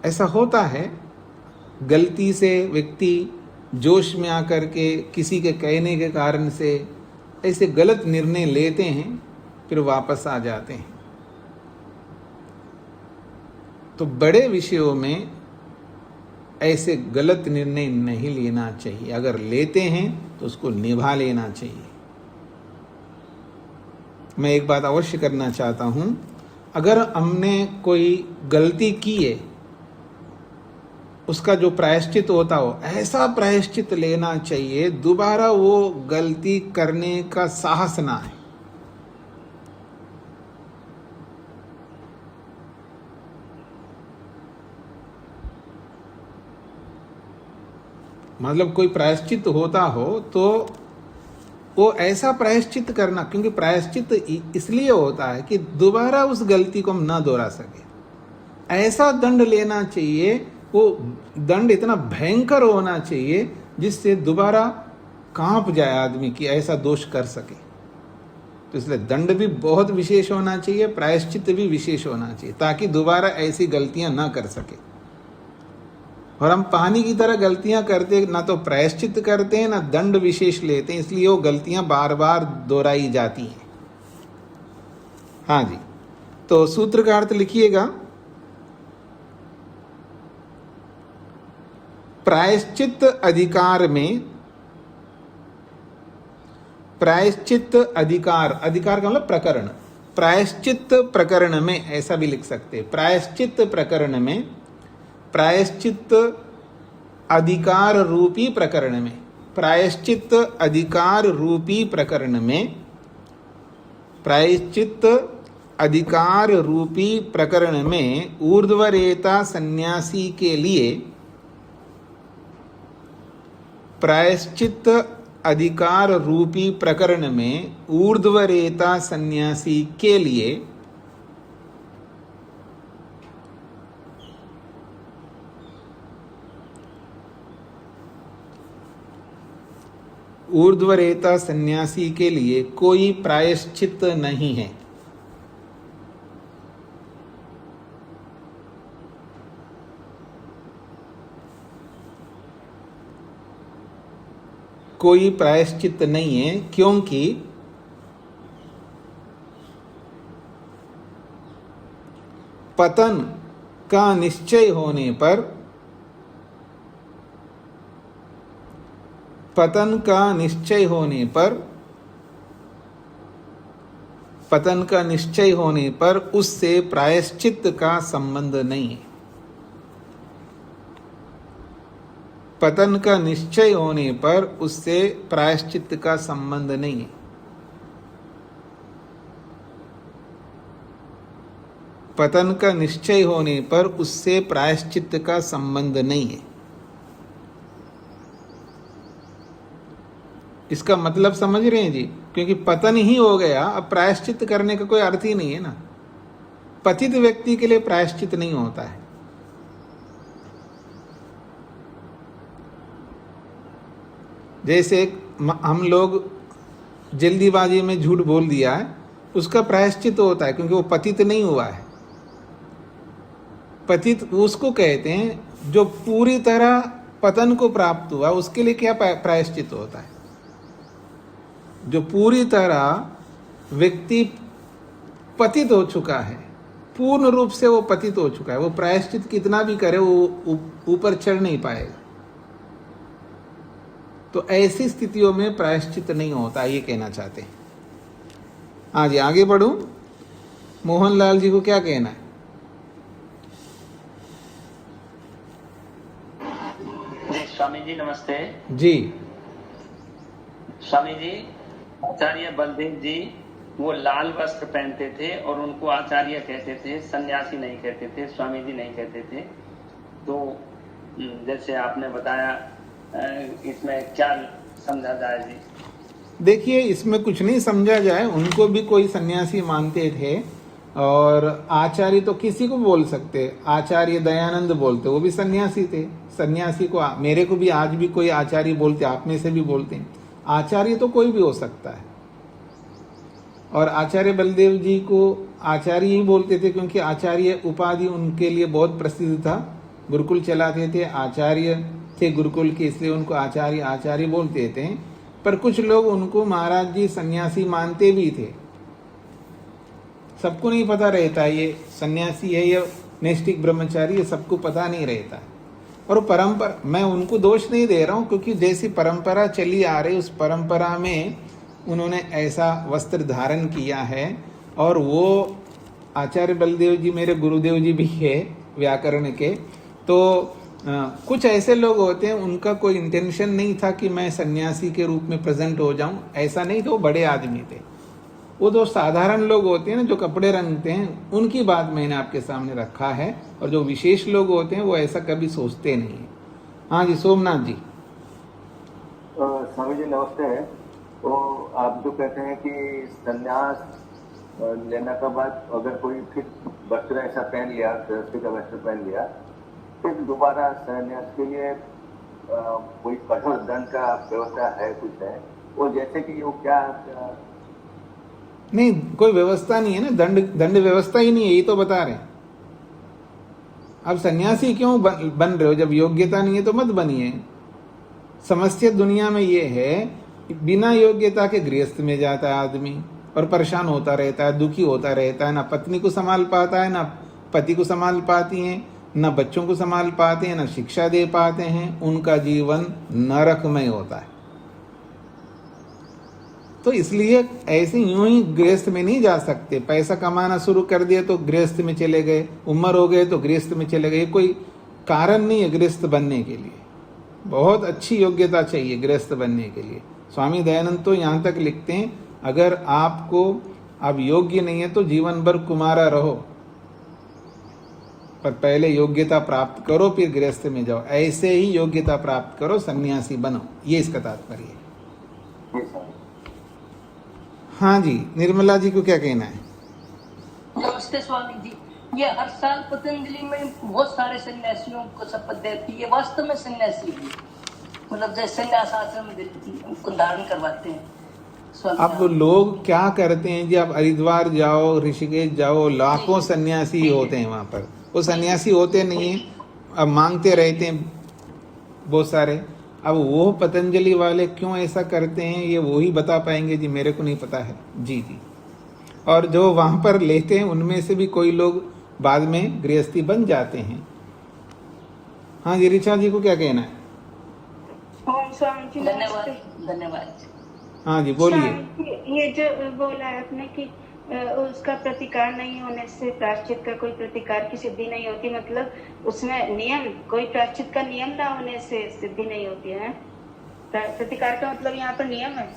ऐसा होता है, गलती से व्यक्ति जोश में आकर के किसी के कहने के कारण से ऐसे गलत निर्णय लेते हैं, फिर वापस आ जाते हैं। तो बड़े विषयों में ऐसे गलत निर्णय नहीं लेना चाहिए। अगर लेते हैं तो उसको निभा लेना चाहिए। मैं एक बात अवश्य करना चाहता हूं, अगर हमने कोई गलती की है, उसका जो प्रायश्चित होता हो, ऐसा प्रायश्चित लेना चाहिए दोबारा वो गलती करने का साहस ना है। मतलब कोई प्रायश्चित होता हो तो वो ऐसा प्रायश्चित करना, क्योंकि प्रायश्चित इसलिए होता है कि दोबारा उस गलती को हम ना दोहरा सके। ऐसा दंड लेना चाहिए, वो दंड इतना भयंकर होना चाहिए जिससे दोबारा कांप जाए आदमी कि ऐसा दोष कर सके। तो इसलिए दंड भी बहुत विशेष होना चाहिए, प्रायश्चित भी विशेष होना चाहिए, ताकि दोबारा ऐसी गलतियां ना कर सके। और हम पानी की तरह गलतियां करते, ना तो प्रायश्चित करते हैं ना दंड विशेष लेते हैं, इसलिए वो गलतियां बार बार दोहराई जाती हैं। हाँ जी, तो सूत्र का अर्थ लिखिएगा। प्रायश्चित अधिकार में, प्रायश्चित अधिकार, अधिकार का मतलब प्रकरण, प्रायश्चित प्रकरण में ऐसा भी लिख सकते हैं। प्रायश्चित प्रकरण में, प्रायश्चित अधिकार रूपी प्रकरण में, प्रायश्चित अधिकार रूपी प्रकरण में, प्रायश्चित अधिकार रूपी प्रकरण में ऊर्ध्वरेता सन्यासी के लिए, प्रायश्चित अधिकार रूपी प्रकरण में ऊर्ध्वरेता सन्यासी के लिए ऊर्ध्वरेता सन्यासी के लिए कोई प्रायश्चित नहीं है। कोई प्रायश्चित नहीं है, क्योंकि पतन का निश्चय होने पर, पतन का निश्चय होने पर, पतन का निश्चय होने पर उससे प्रायश्चित का संबंध नहीं है। पतन का निश्चय होने पर उससे प्रायश्चित का संबंध नहीं है। पतन का निश्चय होने पर उससे प्रायश्चित्त का संबंध नहीं है। इसका मतलब समझ रहे हैं जी? क्योंकि पतन ही हो गया, अब प्रायश्चित्त करने का कोई अर्थ ही नहीं है ना। पतित व्यक्ति के लिए प्रायश्चित नहीं होता है। जैसे हम लोग जल्दीबाजी में झूठ बोल दिया है, उसका प्रायश्चित होता है क्योंकि वो पतित नहीं हुआ है। पतित उसको कहते हैं जो पूरी तरह पतन को प्राप्त हुआ, उसके लिए क्या प्रायश्चित होता है? जो पूरी तरह व्यक्ति पतित हो चुका है, पूर्ण रूप से वो पतित हो चुका है, वो प्रायश्चित कितना भी करे वो ऊपर चढ़ नहीं पाएगा। तो ऐसी स्थितियों में प्रायश्चित नहीं होता, ये कहना चाहते हैं। हाँ जी, आगे बढ़ूं। मोहनलाल जी को क्या कहना है? जी स्वामी जी नमस्ते। जी स्वामी जी, आचार्य बलदेव जी वो लाल वस्त्र पहनते थे और उनको आचार्य कहते थे, सन्यासी नहीं कहते थे, स्वामी जी नहीं कहते थे। तो जैसे आपने बताया, इसमें क्या समझा जाए जी? देखिए, इसमें कुछ नहीं समझा जाए। उनको भी कोई सन्यासी मानते थे और आचार्य तो किसी को बोल सकते। आचार्य दयानंद बोलते, वो भी सन्यासी थे। सन्यासी को मेरे को भी आज भी कोई आचार्य बोलते, आप में से भी बोलते हैं। आचार्य तो कोई भी हो सकता है। और आचार्य बलदेव जी को आचार्य ही बोलते थे क्योंकि आचार्य उपाधि उनके लिए बहुत प्रसिद्ध था। गुरुकुल चलाते थे, आचार्य थे गुरुकुल के, इसलिए उनको आचार्य आचार्य बोलते थे। पर कुछ लोग उनको महाराज जी सन्यासी मानते भी थे। सबको नहीं पता रहता ये सन्यासी है या नैष्ठिक ब्रह्मचारी, ये सबको पता नहीं रहता। और परंपरा, मैं उनको दोष नहीं दे रहा हूँ, क्योंकि जैसी परंपरा चली आ रही उस परंपरा में उन्होंने ऐसा वस्त्र धारण किया है। और वो आचार्य बलदेव जी मेरे गुरुदेव जी भी है व्याकरण के। तो कुछ ऐसे लोग होते हैं, उनका कोई इंटेंशन नहीं था कि मैं सन्यासी के रूप में प्रेजेंट हो जाऊं, ऐसा नहीं था। वो बड़े आदमी थे। वो जो साधारण लोग होते हैं ना, जो कपड़े रंगते हैं, उनकी बात मैंने आपके सामने रखा है। और जो विशेष लोग होते हैं वो ऐसा कभी सोचते नहीं है। हाँ जी, सोमनाथ जी। स्वामी जी नमस्ते। तो आप जो कहते हैं कि संन्यास लेने के बाद अगर कोई फिर वस्त्र ऐसा पहन लिया, गृहस्थी का वस्त्र पहन लिया, फिर दोबारा संन्यास के लिए कोई कठोर दंड का व्यवस्था है, कुछ है वो? जैसे कि वो क्या नहीं, कोई व्यवस्था नहीं है ना। दंड व्यवस्था ही नहीं है, ये तो बता रहे हैं। अब सन्यासी क्यों बन रहे हो? जब योग्यता नहीं है तो मत बनिए। समस्या दुनिया में ये है, बिना योग्यता के गृहस्थ में जाता है आदमी और परेशान होता रहता है, दुखी होता रहता है। ना पत्नी को संभाल पाता है, ना पति को संभाल पाती हैं, ना बच्चों को संभाल पाते हैं, ना शिक्षा दे पाते हैं। उनका जीवन नरकमय होता है। तो इसलिए ऐसे यूं ही गृहस्थ में नहीं जा सकते। पैसा कमाना शुरू कर दिया तो गृहस्थ में चले गए, उम्र हो गए तो गृहस्थ में चले गए। कोई कारण नहीं है गृहस्थ बनने के लिए। बहुत अच्छी योग्यता चाहिए गृहस्थ बनने के लिए। स्वामी दयानंद तो यहाँ तक लिखते हैं, अगर आप योग्य नहीं है तो जीवन भर कुमारा रहो, पर पहले योग्यता प्राप्त करो, फिर गृहस्थ में जाओ। ऐसे ही योग्यता प्राप्त करो, सन्यासी बनो, ये इसका तात्पर्य है। हाँ जी, निर्मला जी को क्या कहना है? नमस्ते स्वामी जी। ये हर साल पतंजलि में बहुत सारे सन्यासियों को शपथ देती है, वास्तव में सन्यासी है, मतलब जैसे सन्यास आश्रम उनको धारण करवाते हैं। अब लोग क्या करते हैं जी, आप हरिद्वार जाओ, ऋषिकेश जाओ, लाखों सन्यासी होते हैं वहां पर। वो सन्यासी होते नहीं है, अब मांगते रहते हैं बहुत सारे। अब वो पतंजलि वाले क्यों ऐसा करते हैं, ये वो ही बता पाएंगे जी, मेरे को नहीं पता है जी। और जो वहां पर लेते हैं उनमें से भी कोई लोग बाद में गृहस्थी बन जाते हैं। हाँ जी, ऋचा जी को क्या कहना है? ओम स्वामी जी धन्यवाद नमस्ते। धन्यवाद। हाँ जी, बोलिए। स्वामी जी, ये जो बोला है आपने कि उसका प्रतिकार नहीं होने से प्रायश्चित का कोई प्रतिकार की सिद्धि नहीं होती, मतलब उसमें नियम, कोई प्रायश्चित का नियम ना होने से सिद्धि नहीं होती है। प्रतिकार का मतलब यहाँ पर नियम है?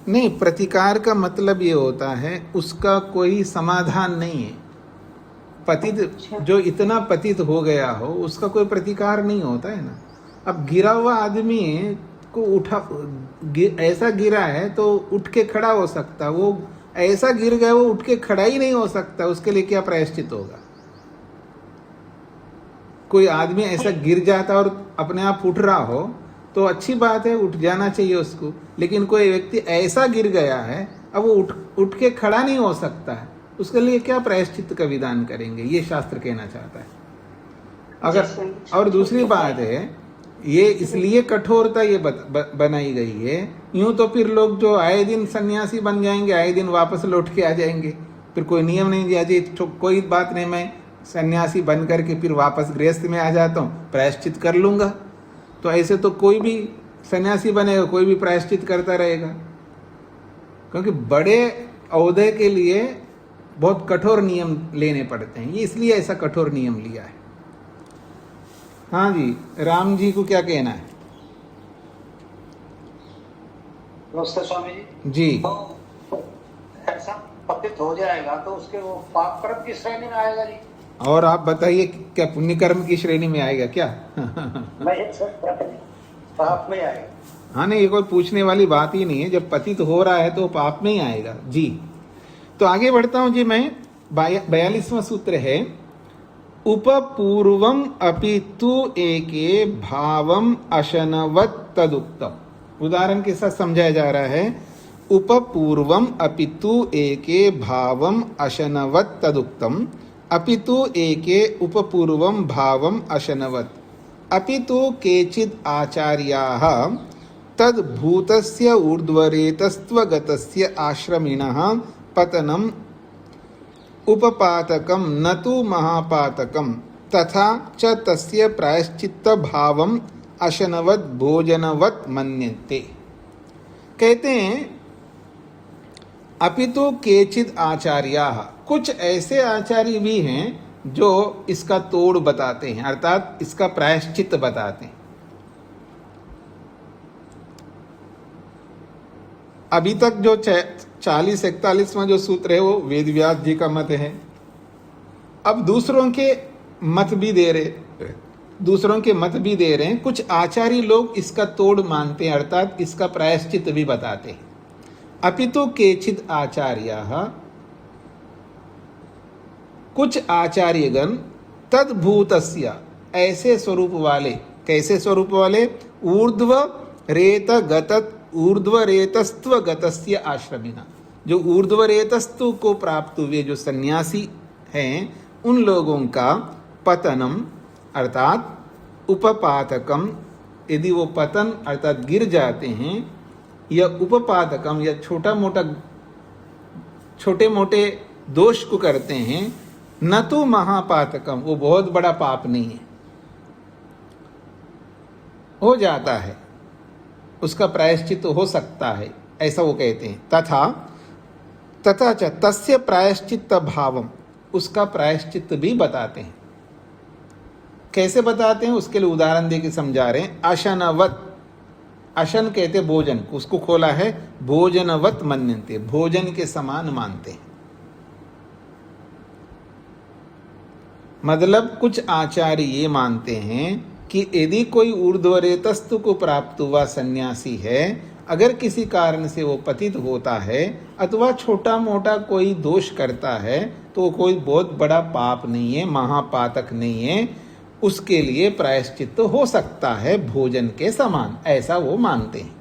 नहीं, प्रतिकार का मतलब ये होता है उसका कोई समाधान नहीं है। पतित जो इतना पतित हो गया हो उसका कोई प्रतिकार नहीं होता है ना। अब गिरा हुआ आदमी को ऐसा गिरा है तो उठ के खड़ा हो सकता, वो ऐसा गिर गया वो उठ के खड़ा ही नहीं हो सकता, उसके लिए क्या प्रायश्चित होगा? कोई आदमी ऐसा गिर जाता और अपने आप उठ रहा हो तो अच्छी बात है, उठ जाना चाहिए उसको। लेकिन कोई व्यक्ति ऐसा गिर गया है अब वो उठ के खड़ा नहीं हो सकता है, उसके लिए क्या प्रायश्चित का विधान करेंगे, ये शास्त्र कहना चाहता है। अगर और दूसरी बात है, ये इसलिए कठोरता ये बनाई गई है, यूं तो फिर लोग जो आए दिन सन्यासी बन जाएंगे, आए दिन वापस लौट के आ जाएंगे, फिर कोई नियम नहीं दिया जी कोई बात नहीं, मैं सन्यासी बन करके फिर वापस गृहस्थ में आ जाता हूँ, प्रायश्चित कर लूंगा। तो ऐसे तो कोई भी सन्यासी बनेगा, कोई भी प्रायश्चित करता रहेगा, क्योंकि बड़े औहदे के लिए बहुत कठोर नियम लेने पड़ते हैं, ये इसलिए ऐसा कठोर नियम लिया है। हाँ जी, राम जी को क्या कहना है? नमस्ते स्वामी जी। जी, तो ऐसा पतित हो जाएगा तो उसके वो पाप कर्म की श्रेणी में आएगा जी? और आप बताइए क्या पुण्य कर्म की श्रेणी में आएगा क्या? मैं एक पाप में आएगा? हाँ नहीं, ये कोई पूछने वाली बात ही नहीं है, जब पतित हो रहा है तो पाप में ही आएगा जी। तो आगे बढ़ता हूं जी, मैं 42वां सूत्र है, उपपूर्वम अपि तु एके भावम अशनवत् तदुक्तम। उदाहरण के साथ समझाया जा रहा है, उपपूर्वम अपि तु एके भावम अशनवत् तदुक्तम, अपि तु एके उपपूर्वम भावम अशनवत्, अपि तु केचिद् आचार्याः तद्भूतस्य ऊर्ध्वरेतस्त्वगतस्य आश्रमिणः पतनम् उपपातकम न तु महापातकम तथा च तस्य प्रायश्चित्त भावम अशनवत् भोजनवत् मन्यन्ते। कहते हैं अपितु केचिद आचार्याः, कुछ ऐसे आचार्य भी हैं जो इसका तोड़ बताते हैं, अर्थात इसका प्रायश्चित्त बताते हैं। अभी तक जो 40-41वां जो सूत्र है वो वेद व्यास जी का मत है। अब दूसरों के मत भी दे रहे हैं, कुछ आचार्य लोग इसका तोड़ मानते हैं, अर्थात इसका प्रायश्चित भी बताते हैं। अपितु केचिद आचार्याः, कुछ आचार्यगण तद्भूतस्य, ऐसे स्वरूप वाले, कैसे स्वरूप वाले? ऊर्ध्व रेतस्त्व आश्रमिना, जो ऊर्ध्व रेतस्तु को प्राप्त हुए जो सन्यासी हैं उन लोगों का पतनम अर्थात उपपातकम, यदि वो पतन अर्थात गिर जाते हैं, या उपपातकम या छोटे मोटे दोष को करते हैं, न तो महापातकम, वो बहुत बड़ा पाप नहीं है, हो जाता है, उसका प्रायश्चित हो सकता है, ऐसा वो कहते हैं। तथा च तस्य प्रायश्चित्त भावम, उसका प्रायश्चित भी बताते हैं। कैसे बताते हैं उसके लिए उदाहरण देके समझा रहे हैं। अशनवत, अशन कहते भोजन, उसको खोला है, भोजनवत मन्यन्ते, भोजन के समान मानते हैं। मतलब कुछ आचार्य ये मानते हैं कि यदि कोई ऊर्ध्वरेतस्तु को प्राप्त हुआ सन्यासी है, अगर किसी कारण से वो पतित होता है अथवा छोटा मोटा कोई दोष करता है तो कोई बहुत बड़ा पाप नहीं है, महापातक नहीं है, उसके लिए प्रायश्चित हो सकता है भोजन के समान, ऐसा वो मानते हैं।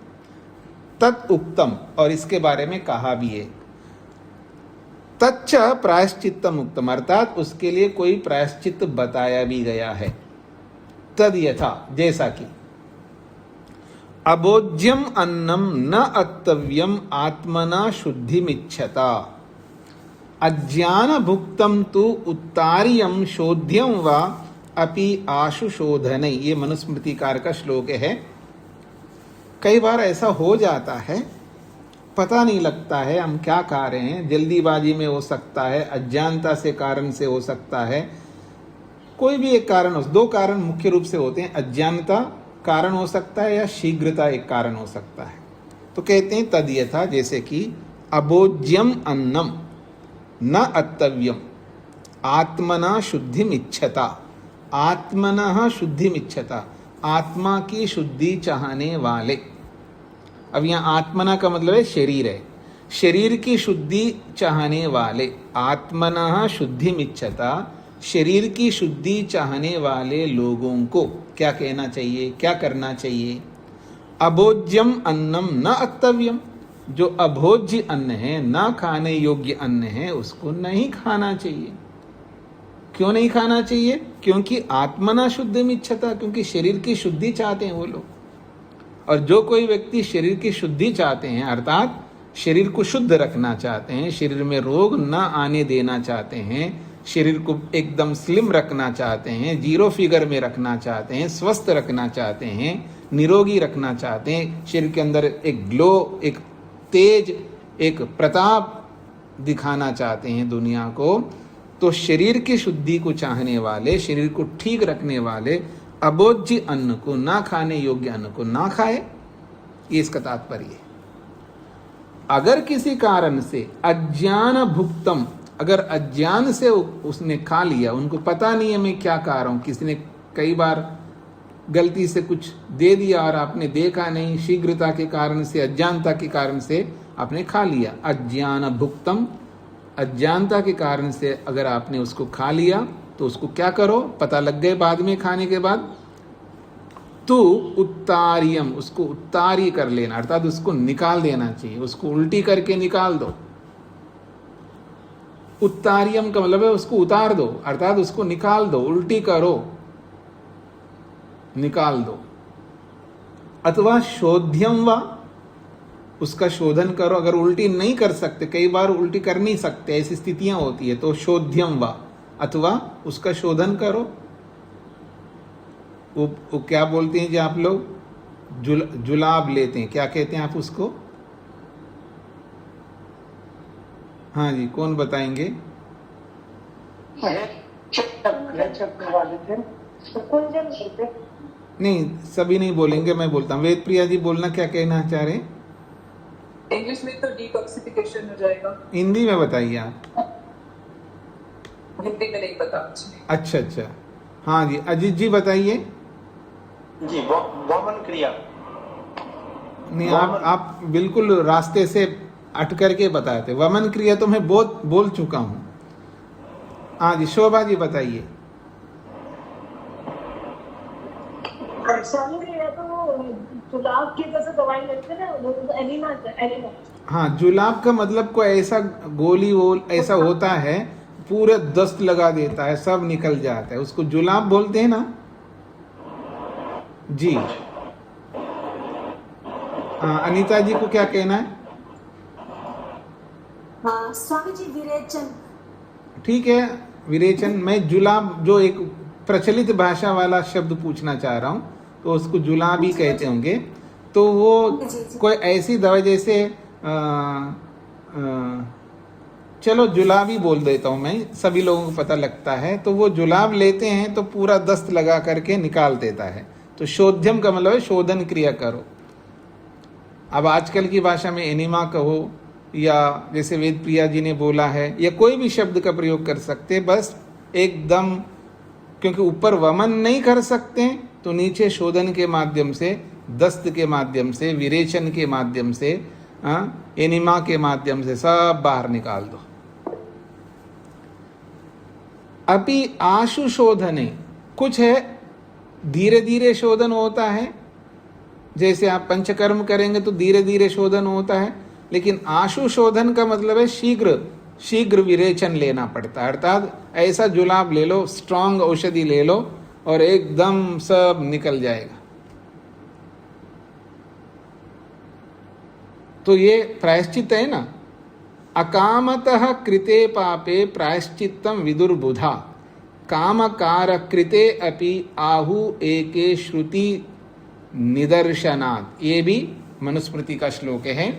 तत् उक्तम, और इसके बारे में कहा भी है, तच्च प्रायश्चित्तम उक्तम, अर्थात उसके लिए कोई प्रायश्चित बताया भी गया है। तद यथा, जैसा कि अभोज्यम अन्नम न अत्तव्यम आत्मना शुद्धिमिच्छता, अज्ञान भुक्तम तु उत्तार्यम शोध्यम वा अपि आशु शोधनै, ये मनुस्मृतिकार का श्लोक है। कई बार ऐसा हो जाता है, पता नहीं लगता है हम क्या खा रहे हैं, जल्दीबाजी में हो सकता है, अज्ञानता से कारण से हो सकता है, कोई भी एक कारण हो, दो कारण मुख्य रूप से होते हैं, अज्ञानता कारण हो सकता है या शीघ्रता एक कारण हो सकता है। तो कहते हैं तद यथा, जैसे कि अभोज्यम अन्नम न अत्तव्यम, आत्मना शुद्धिम इच्छता, आत्मना शुद्धिम इच्छता, आत्मा की शुद्धि चाहने वाले। अब यहाँ आत्मना का मतलब है शरीर है, शरीर की शुद्धि चाहने वाले, आत्मना शुद्धिम इच्छता, शरीर की शुद्धि चाहने वाले लोगों को क्या कहना चाहिए, क्या करना चाहिए? अभोज्यम अन्नम न अक्तव्यम, जो अभोज्य अन्न है, ना खाने योग्य अन्न है, उसको नहीं खाना चाहिए। क्यों नहीं खाना चाहिए? क्योंकि आत्मना शुद्धिम इच्छता, क्योंकि शरीर की शुद्धि चाहते हैं वो लोग। और जो कोई व्यक्ति शरीर की शुद्धि चाहते हैं, अर्थात शरीर को शुद्ध रखना चाहते हैं, शरीर में रोग न आने देना चाहते हैं, शरीर को एकदम स्लिम रखना चाहते हैं, जीरो फिगर में रखना चाहते हैं, स्वस्थ रखना चाहते हैं, निरोगी रखना चाहते हैं, शरीर के अंदर एक ग्लो, एक तेज, एक प्रताप दिखाना चाहते हैं दुनिया को, तो शरीर की शुद्धि को चाहने वाले, शरीर को ठीक रखने वाले अभोज्य अन्न को, ना खाने योग्य अन्न को ना खाए, ये इसका तात्पर्य है। अगर किसी कारण से अज्ञान भुक्तम, अगर अज्ञान से उसने खा लिया, उनको पता नहीं है मैं क्या खा रहा हूं, किसी ने कई बार गलती से कुछ दे दिया और आपने देखा नहीं, शीघ्रता के कारण से, अज्ञानता के कारण से आपने खा लिया, अज्ञान भुक्तम, अज्ञानता के कारण से अगर आपने उसको खा लिया तो उसको क्या करो, पता लग गए बाद में खाने के बाद, तो उत्तारियम, उसको उत्तारी कर लेना, अर्थात उसको निकाल देना चाहिए, उसको उल्टी करके निकाल दो। उत्तारियम का मतलब है उसको उतार दो, अर्थात उसको निकाल दो, उल्टी करो, निकाल दो। अथवा शोध्यम वा, उसका शोधन करो। अगर उल्टी नहीं कर सकते, कई बार उल्टी कर नहीं सकते, ऐसी स्थितियां होती है, तो शोध्यम वा, अथवा उसका शोधन करो। वो क्या बोलते हैं जी आप लोग, जुलाब लेते हैं, क्या कहते हैं आप उसको? हाँ जी, कौन बताएंगे? नहीं, सभी नहीं बोलेंगे, मैं बोलता हूँ। वेद प्रिया जी बोलना, क्या कहना चाह रहे हैं? इंग्लिश में तो डिटॉक्सिफिकेशन हो जाएगा, हिंदी में बताइए आप। हिंदी में नहीं पता मुझे। अच्छा अच्छा, हाँ जी, अजीत जी बताइए। जी, वमन क्रिया। नहीं, आप बिल्कुल रास्ते से अट करके बताते। वमन क्रिया तो मैं बहुत बोल चुका हूँ। हाँ जी, शोभा जी बताइए। जुलाब की जैसे दवाई लेते हैं ना, एनिमा। हाँ, जुलाब का मतलब कोई ऐसा गोली वोल ऐसा होता है, पूरे दस्त लगा देता है, सब निकल जाता है, उसको जुलाब बोलते हैं ना जी। हाँ, अनीता जी को क्या कहना है? हाँ स्वामी जी, विरेचन। ठीक है, विरेचन। मैं जुलाब, जो एक प्रचलित भाषा वाला शब्द पूछना चाह रहा हूँ, तो उसको जुलाब ही कहते होंगे। तो वो कोई ऐसी दवा, जैसे चलो जुलाब ही बोल देता हूँ मैं, सभी लोगों को पता लगता है। तो वो जुलाब लेते हैं तो पूरा दस्त लगा करके निकाल देता है। तो शोध्यम का मतलब है शोधन क्रिया करो। अब आजकल की भाषा में एनिमा कहो, या जैसे वेद प्रिया जी ने बोला है, या कोई भी शब्द का प्रयोग कर सकते, बस एकदम, क्योंकि ऊपर वमन नहीं कर सकते तो नीचे शोधन के माध्यम से, दस्त के माध्यम से, विरेचन के माध्यम से, एनिमा के माध्यम से सब बाहर निकाल दो। अपि आशु शोधने, कुछ है धीरे धीरे शोधन होता है, जैसे आप पंचकर्म करेंगे तो धीरे धीरे शोधन होता है, लेकिन आशु शोधन का मतलब है शीघ्र शीघ्र विरेचन लेना पड़ता है। अर्थात ऐसा जुलाब ले लो, स्ट्रांग औषधि ले लो और एकदम सब निकल जाएगा। तो ये प्रायश्चित है ना। अकामतः कृते पापे प्रायश्चित्तम विदुर्बुधा, कामकार कृते अपि आहु एके श्रुति निदर्शनात्। ये भी मनुस्मृति का श्लोक है।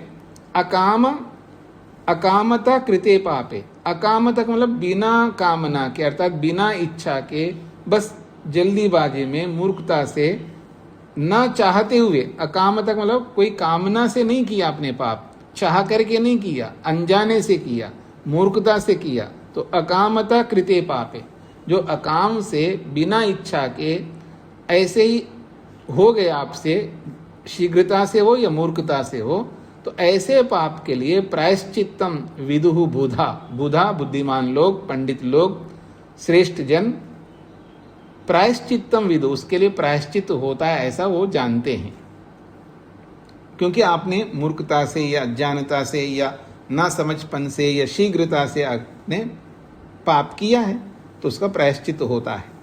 अकामता कृते पापे, अकामता का मतलब बिना कामना के, अर्थात बिना इच्छा के, बस जल्दीबाजी में, मूर्खता से, न चाहते हुए। अकामता का मतलब कोई कामना से नहीं किया आपने पाप, चाह करके नहीं किया, अनजाने से किया, मूर्खता से किया, तो अकामता कृते पापे, जो अकाम से बिना इच्छा के ऐसे ही हो गए आपसे, शीघ्रता से हो या मूर्खता से हो, तो ऐसे पाप के लिए प्रायश्चित्तम विदुहु बुधा, बुधा बुद्धिमान लोग, पंडित लोग, श्रेष्ठ जन प्रायश्चित्तम विदु, उसके लिए प्रायश्चित होता है ऐसा वो जानते हैं। क्योंकि आपने मूर्खता से या अज्ञानता से या ना समझपन से या शीघ्रता से आपने पाप किया है, तो उसका प्रायश्चित होता है।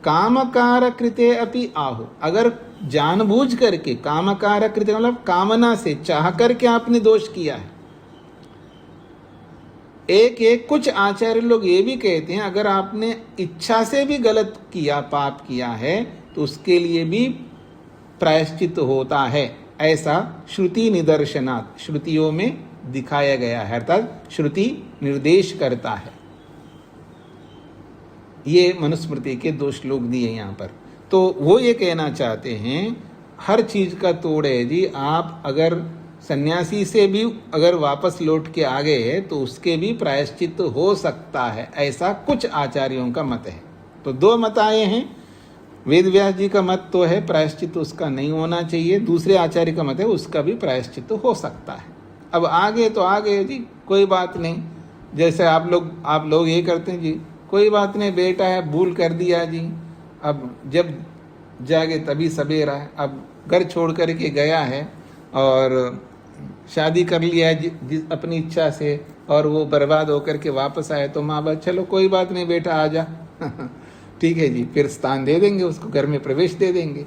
कामकार कृते अपि आहु, अगर जानबूझ करके, कामकार कृते मतलब कामना से, चाह करके आपने दोष किया है। एक कुछ आचार्य लोग ये भी कहते हैं अगर आपने इच्छा से भी गलत किया, पाप किया है, तो उसके लिए भी प्रायश्चित होता है, ऐसा श्रुति निदर्शनात्, श्रुतियों में दिखाया गया है, अर्थात श्रुति निर्देश करता है। ये मनुस्मृति के 2 श्लोक दिए यहाँ पर। तो वो ये कहना चाहते हैं हर चीज का तोड़ है जी। आप अगर सन्यासी से भी अगर वापस लौट के आ गए हैं तो उसके भी प्रायश्चित हो सकता है, ऐसा कुछ आचार्यों का मत है। तो 2 मत आए हैं। वेद व्यास जी का मत तो है प्रायश्चित उसका नहीं होना चाहिए, दूसरे आचार्य का मत है उसका भी प्रायश्चित हो सकता है। अब आगे तो आ गए जी, कोई बात नहीं। जैसे आप लोग ये करते हैं जी, कोई बात नहीं, बेटा है भूल कर दिया जी, अब जब जागे तभी सवेरा है, अब घर छोड़ कर के गया है और शादी कर लिया है अपनी इच्छा से, और वो बर्बाद होकर के वापस आए, तो माँ बाप चलो कोई बात नहीं बेटा आ जा ठीक है जी, फिर स्थान दे देंगे उसको, घर में प्रवेश दे देंगे।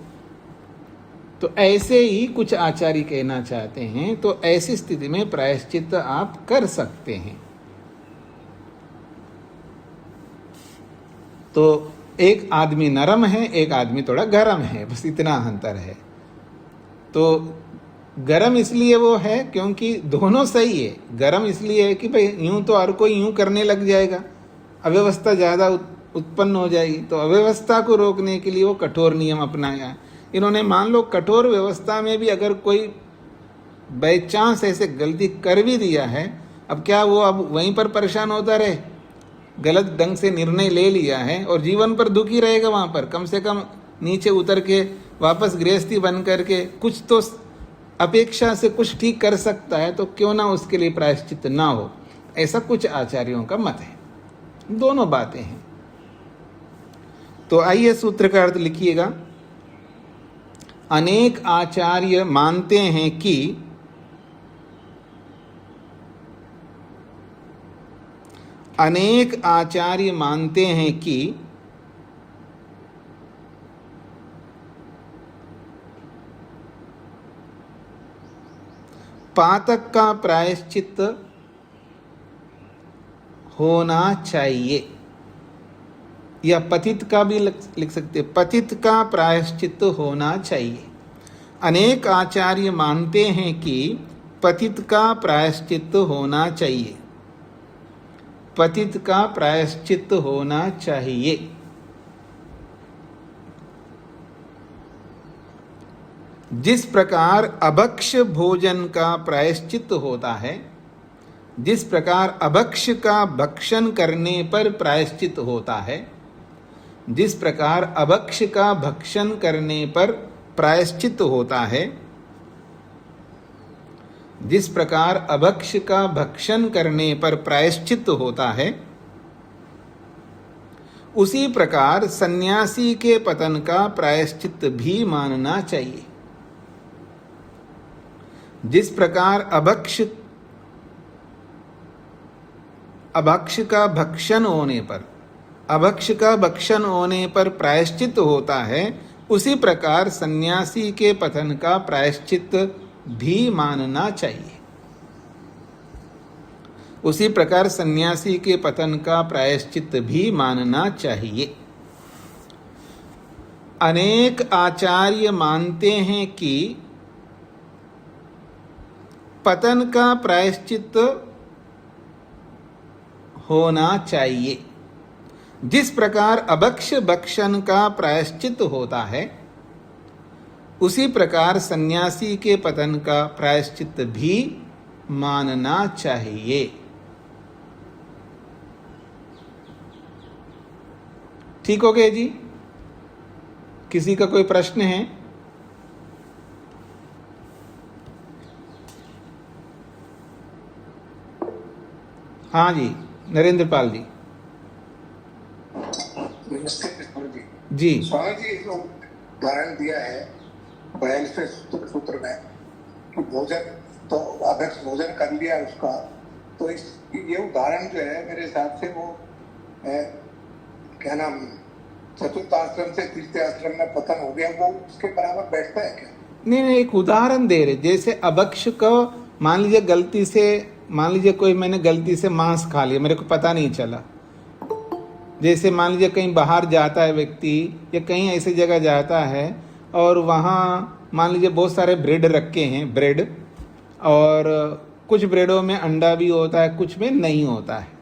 तो ऐसे ही कुछ आचार्य कहना चाहते हैं। तो ऐसी स्थिति में प्रायश्चित आप कर सकते हैं। तो एक आदमी नरम है, एक आदमी थोड़ा गरम है, बस इतना अंतर है। तो गरम इसलिए वो है क्योंकि दोनों सही है। गरम इसलिए है कि भाई यूं तो हर कोई यूं करने लग जाएगा, अव्यवस्था ज़्यादा उत्पन्न हो जाएगी, तो अव्यवस्था को रोकने के लिए वो कठोर नियम अपनाया। इन्होंने मान लो कठोर व्यवस्था में भी अगर कोई बाई चांस ऐसे गलती कर भी दिया है, अब क्या वो अब वहीं पर परेशान होता रहे? गलत ढंग से निर्णय ले लिया है और जीवन पर दुखी रहेगा वहाँ पर। कम से कम नीचे उतर के वापस गृहस्थी बन करके कुछ तो अपेक्षा से कुछ ठीक कर सकता है, तो क्यों ना उसके लिए प्रायश्चित ना हो, ऐसा कुछ आचार्यों का मत है। दोनों बातें हैं। तो आइए सूत्र का अर्थ लिखिएगा। अनेक आचार्य मानते हैं कि अनेक आचार्य मानते हैं कि पातक का प्रायश्चित होना चाहिए, या पतित का भी लिख सकते, पतित का प्रायश्चित होना चाहिए। अनेक आचार्य मानते हैं कि पतित का प्रायश्चित होना चाहिए, पतित का प्रायश्चित होना चाहिए। जिस प्रकार अभक्ष भोजन का प्रायश्चित होता है, जिस प्रकार अभक्ष का भक्षण करने पर प्रायश्चित होता है, जिस प्रकार अभक्ष का भक्षण करने पर प्रायश्चित होता है, जिस प्रकार अभक्ष का भक्षण करने पर प्रायश्चित होता है, उसी प्रकार सन्यासी के पतन का प्रायश्चित भी मानना चाहिए। जिस प्रकार अभक्ष का भक्षण होने पर, अभक्ष का भक्षण होने पर प्रायश्चित होता है, उसी प्रकार सन्यासी के पतन का प्रायश्चित भी मानना चाहिए। उसी प्रकार सन्यासी के पतन का प्रायश्चित भी मानना चाहिए। अनेक आचार्य मानते हैं कि पतन का प्रायश्चित होना चाहिए। जिस प्रकार अभक्ष भक्षण का प्रायश्चित होता है, उसी प्रकार सन्यासी के पतन का प्रायश्चित भी मानना चाहिए। ठीक हो गए जी? किसी का कोई प्रश्न है? हाँ जी, नरेंद्र पाल जी। नमस्ते स्वामी जी। जी स्वामी जी, जो उदाहरण दिया है 42वें सूत्र में कि भोजन तो अभ्यक्ष भोजन कर लिया उसका, तो इस ये उदाहरण जो है मेरे हिसाब से वो क्या नाम चतुर्थ आश्रम से तीर्थ आश्रम में पतन हो गया, वो उसके बराबर बैठता है क्या? नहीं, एक उदाहरण दे रहे, जैसे अभक्ष को मान लीजिए गलती से, मान लीजिए कोई मैंने गलती से मांस खा लिया, मेरे को पता नहीं चला। जैसे मान लीजिए कहीं बाहर जाता है व्यक्ति या कहीं ऐसी जगह जाता है और वहाँ मान लीजिए बहुत सारे ब्रेड रखे हैं, ब्रेड, और कुछ ब्रेडों में अंडा भी होता है, कुछ में नहीं होता है,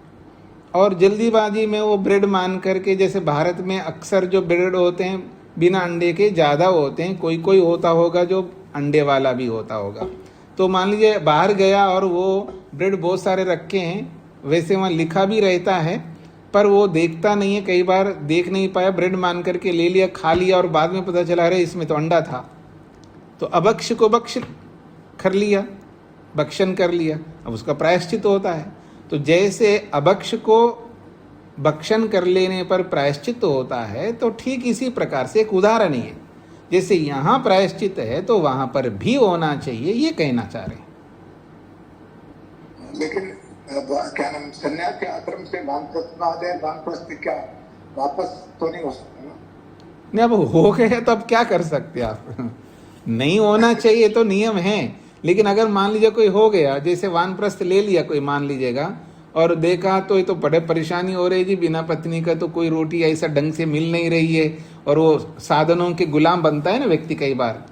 और जल्दीबाजी में वो ब्रेड मान करके, जैसे भारत में अक्सर जो ब्रेड होते हैं बिना अंडे के ज़्यादा होते हैं, कोई कोई होता होगा जो अंडे वाला भी होता होगा, तो मान लीजिए बाहर गया और वो ब्रेड बहुत सारे रखे हैं, वैसे वहाँ लिखा भी रहता है पर वो देखता नहीं है, कई बार देख नहीं पाया, ब्रेड मान करके ले लिया, खा लिया, और बाद में पता चला अरे इसमें तो अंडा था, तो अभक्ष को भक्ष कर लिया, भक्षण कर लिया, अब उसका प्रायश्चित होता है। तो जैसे अभक्ष को भक्षण कर लेने पर प्रायश्चित होता है, तो ठीक इसी प्रकार से एक उदाहरण ही है, जैसे यहाँ प्रायश्चित है तो वहां पर भी होना चाहिए, ये कहना चाह रहे हैं। लेकिन क्या नाम संन्यास के आश्रम से वानप्रस्थ आ जाए, वानप्रस्थ क्या वापस तो नहीं हो सकता ना? नहीं, अब हो गया तो अब क्या कर सकते आप नहीं होना चाहिए तो नियम है, लेकिन अगर मान लीजिए कोई हो गया, जैसे वानप्रस्थ ले लिया कोई मान लीजिएगा, और देखा तो ये तो बड़े परेशानी हो रही जी, बिना पत्नी का तो कोई रोटी ऐसा ढंग से मिल नहीं रही है, और वो साधनों के गुलाम बनता है ना व्यक्ति, कई बार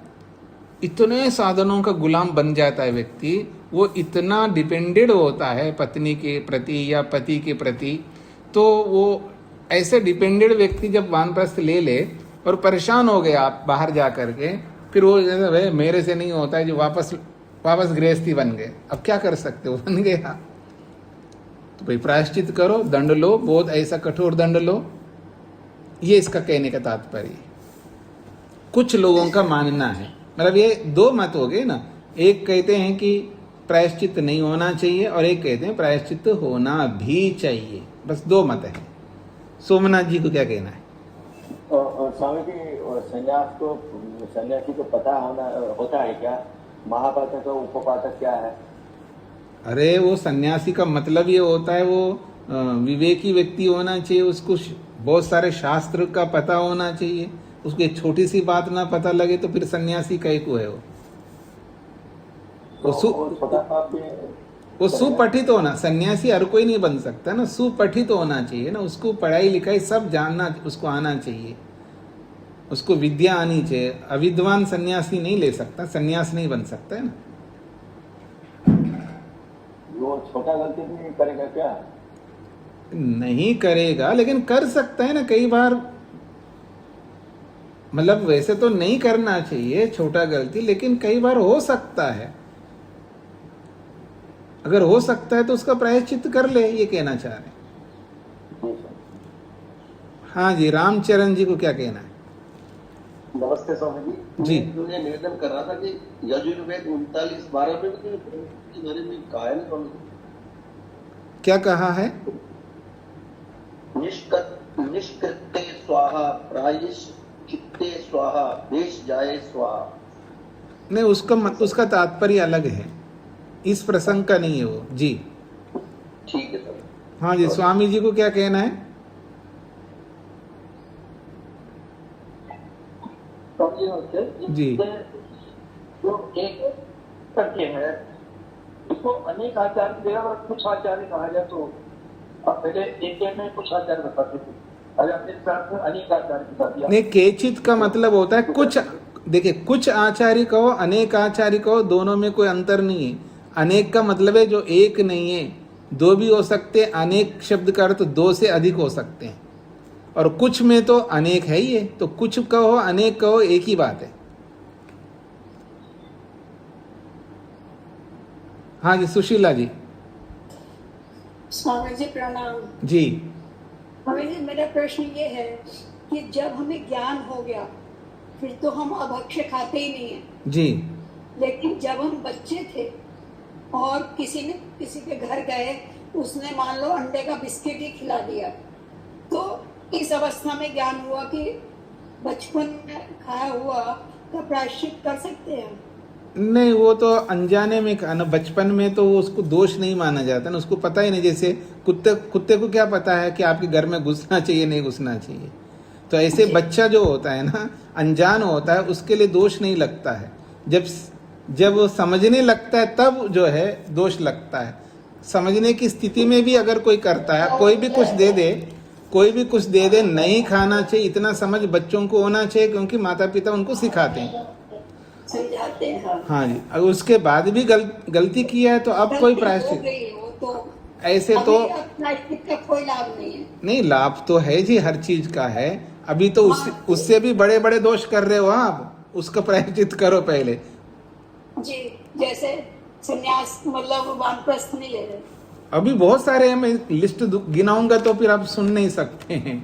इतने साधनों का गुलाम बन जाता है व्यक्ति, वो इतना डिपेंडेड होता है पत्नी के प्रति या पति के प्रति, तो वो ऐसे डिपेंडेड व्यक्ति जब वानप्रस्थ ले ले और परेशान हो गया आप बाहर जा करके, फिर वो जैसे भाई मेरे से नहीं होता है, जो वापस गृहस्थी बन गए, अब क्या कर सकते हो, बन गया, तो भाई प्रायश्चित करो, दंड लो, बहुत ऐसा कठोर दंड लो, ये इसका कहने का तात्पर्य। कुछ लोगों का मानना है, मतलब ये दो मत हो गए ना, एक कहते हैं कि प्रायश्चित नहीं होना चाहिए और एक कहते हैं प्रायश्चित होना भी चाहिए, बस दो मत है। सोमनाथ जी को क्या कहना है? स्वामी जी, सन्यासी को पता होता है क्या महापातक और उपपातक क्या है? अरे वो सन्यासी का मतलब ये होता है वो विवेकी व्यक्ति होना चाहिए, उसको बहुत सारे शास्त्र का पता होना चाहिए, उसको एक छोटी सी बात ना पता लगे तो फिर सन्यासी कहीं को है वो सुपठित होना, सन्यासी हर कोई नहीं बन सकता ना, सुपठित होना चाहिए ना, उसको पढ़ाई लिखाई सब जानना, उसको आना चाहिए, उसको विद्या आनी चाहिए। अविद्वान सन्यासी नहीं ले सकता, सन्यास नहीं बन सकता है ना। वो छोटा गलती भी करेगा क्या? नहीं करेगा, लेकिन कर सकता है ना कई बार, मतलब वैसे तो नहीं करना चाहिए छोटा गलती, लेकिन कई बार हो सकता है, अगर हो सकता है तो उसका प्रायश्चित कर ले, ये कहना चाह रहे हैं। हाँ जी, रामचरण जी को क्या कहना है? नमस्ते स्वामी जी। मैं निवेदन कर रहा था कि यजुर्वेद 39:12 में के बारे में कहा है ना स्वामी? क्या कहा है? निष्कृत्ते स्वाहा प्रायश्चित्ते स्वाहा देश जाए स्वाहा। नहीं, उसका तात्पर्य अलग है, इस प्रसंग का नहीं है वो जी। ठीक है सर। हाँ जी, स्वामी जी को क्या कहना है? जी, जो एक करके है इसको अनेक आचार्य दिया, और कुछ आचार्य कहा जाए तो पहले एक में कुछ आचार्य बताते थे, अरे अपने साथ अनेक आचार्य बता दिया। नहीं, केचित का मतलब होता है कुछ, देखिए कुछ आचार्य कहो अनेक आचार्य कहो, दोनों में कोई अंतर नहीं है। अनेक का मतलब है जो एक नहीं है, दो भी हो सकते, अनेक शब्द का अर्थ दो से अधिक हो सकते हैं, और कुछ में तो अनेक है ही है, तो कुछ कहो अनेक कहो एक ही बात है। हाँ जी, सुशीला जी। स्वामी जी प्रणाम। जी। स्वामी जी मेरा प्रश्न ये है कि जब हमें ज्ञान हो गया फिर तो हम अभक्ष्य खाते ही नहीं है, जी लेकिन जब हम बच्चे थे और किसी के घर गए, उसने मान लो अंडे का बिस्किट ही खिला दिया, तो इस अवस्था में ज्ञान हुआ कि बचपन में खाया हुआ का प्रायश्चित कर सकते हैं। नहीं, वो तो अनजाने में खाना, बचपन में तो वो उसको दोष नहीं माना जाता ना, उसको पता ही नहीं। जैसे कुत्ते को क्या पता है कि आपके घर में घुसना चाहिए नहीं घुसना चाहिए, तो ऐसे बच्चा जो होता है ना, अनजान होता है, उसके लिए दोष नहीं लगता है। जब वो समझने लगता है तब जो है दोष लगता है। समझने की स्थिति में भी अगर कोई करता है, कोई भी कुछ दे दे नहीं खाना चाहिए, इतना समझ बच्चों को होना चाहिए, क्योंकि माता पिता उनको सिखाते हैं, समझाते हैं। हाँ जी। और उसके बाद भी गलती किया है तो अब कोई प्रायश्चित ऐसे तो प्रायश्चित का कोई लाभ नहीं है। नहीं, लाभ तो है जी, हर चीज का है। अभी तो उससे भी बड़े बड़े दोष कर रहे हो आप, उसका प्रायश्चित करो पहले जी। जैसे संन्यास मतलब वानप्रस्थ नहीं ले रहे। अभी बहुत सारे हैं, मैं लिस्ट गिनाऊंगा तो फिर आप सुन नहीं सकते हैं।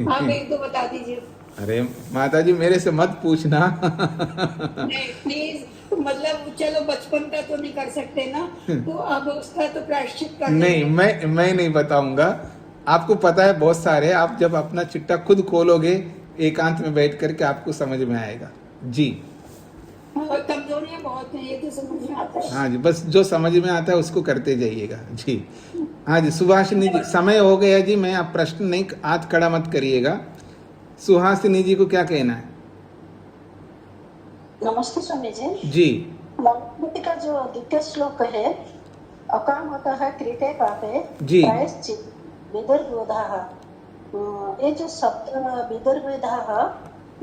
आप एक तो बता दीजिए। अरे माता जी मेरे से मत पूछना। नहीं प्लीज, मतलब चलो बचपन का तो नहीं कर सकते ना, तो अब उसका तो प्रायश्चित कर नहीं, मैं नहीं बताऊंगा, आपको पता है बहुत सारे। आप जब अपना चिट्ठा खुद खोलोगे एकांत में बैठ करके आपको समझ में आएगा जी। कमजोरियां बहुत हैं, ये तो समझ में आता है। हाँ जी, बस जो समझ में आता है उसको करते जाइएगा जी। हाँ जी, सुभाषिनी जी समय हो गया जी, मैं आप प्रश्न नहीं, हाथ खड़ा मत करिएगा। सुहासिनी जी को क्या कहना है? नमस्ते स्वामी जी। जी, मनुस्मृति का जो द्वितीय श्लोक है, अकाम होता है क्रीते पापे जी। प्रायश्चित विदुर्बोधाः। ये जो शब्द विदुर्बोधाः,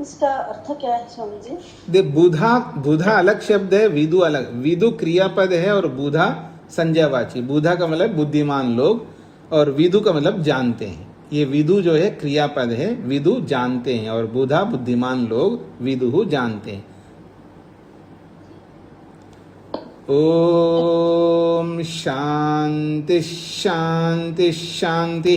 इसका अर्थ क्या है स्वामी जी? दे बुधा अलग शब्द है, विदु अलग। विदु क्रियापद है और बुधा संज्ञावाची। बुधा का मतलब बुद्धिमान लोग और विदु का मतलब जानते हैं। ये विदु जो है क्रियापद है, विदु जानते हैं, और बुधा बुद्धिमान लोग, विदु जानते हैं। ओम शांति शांति शांति।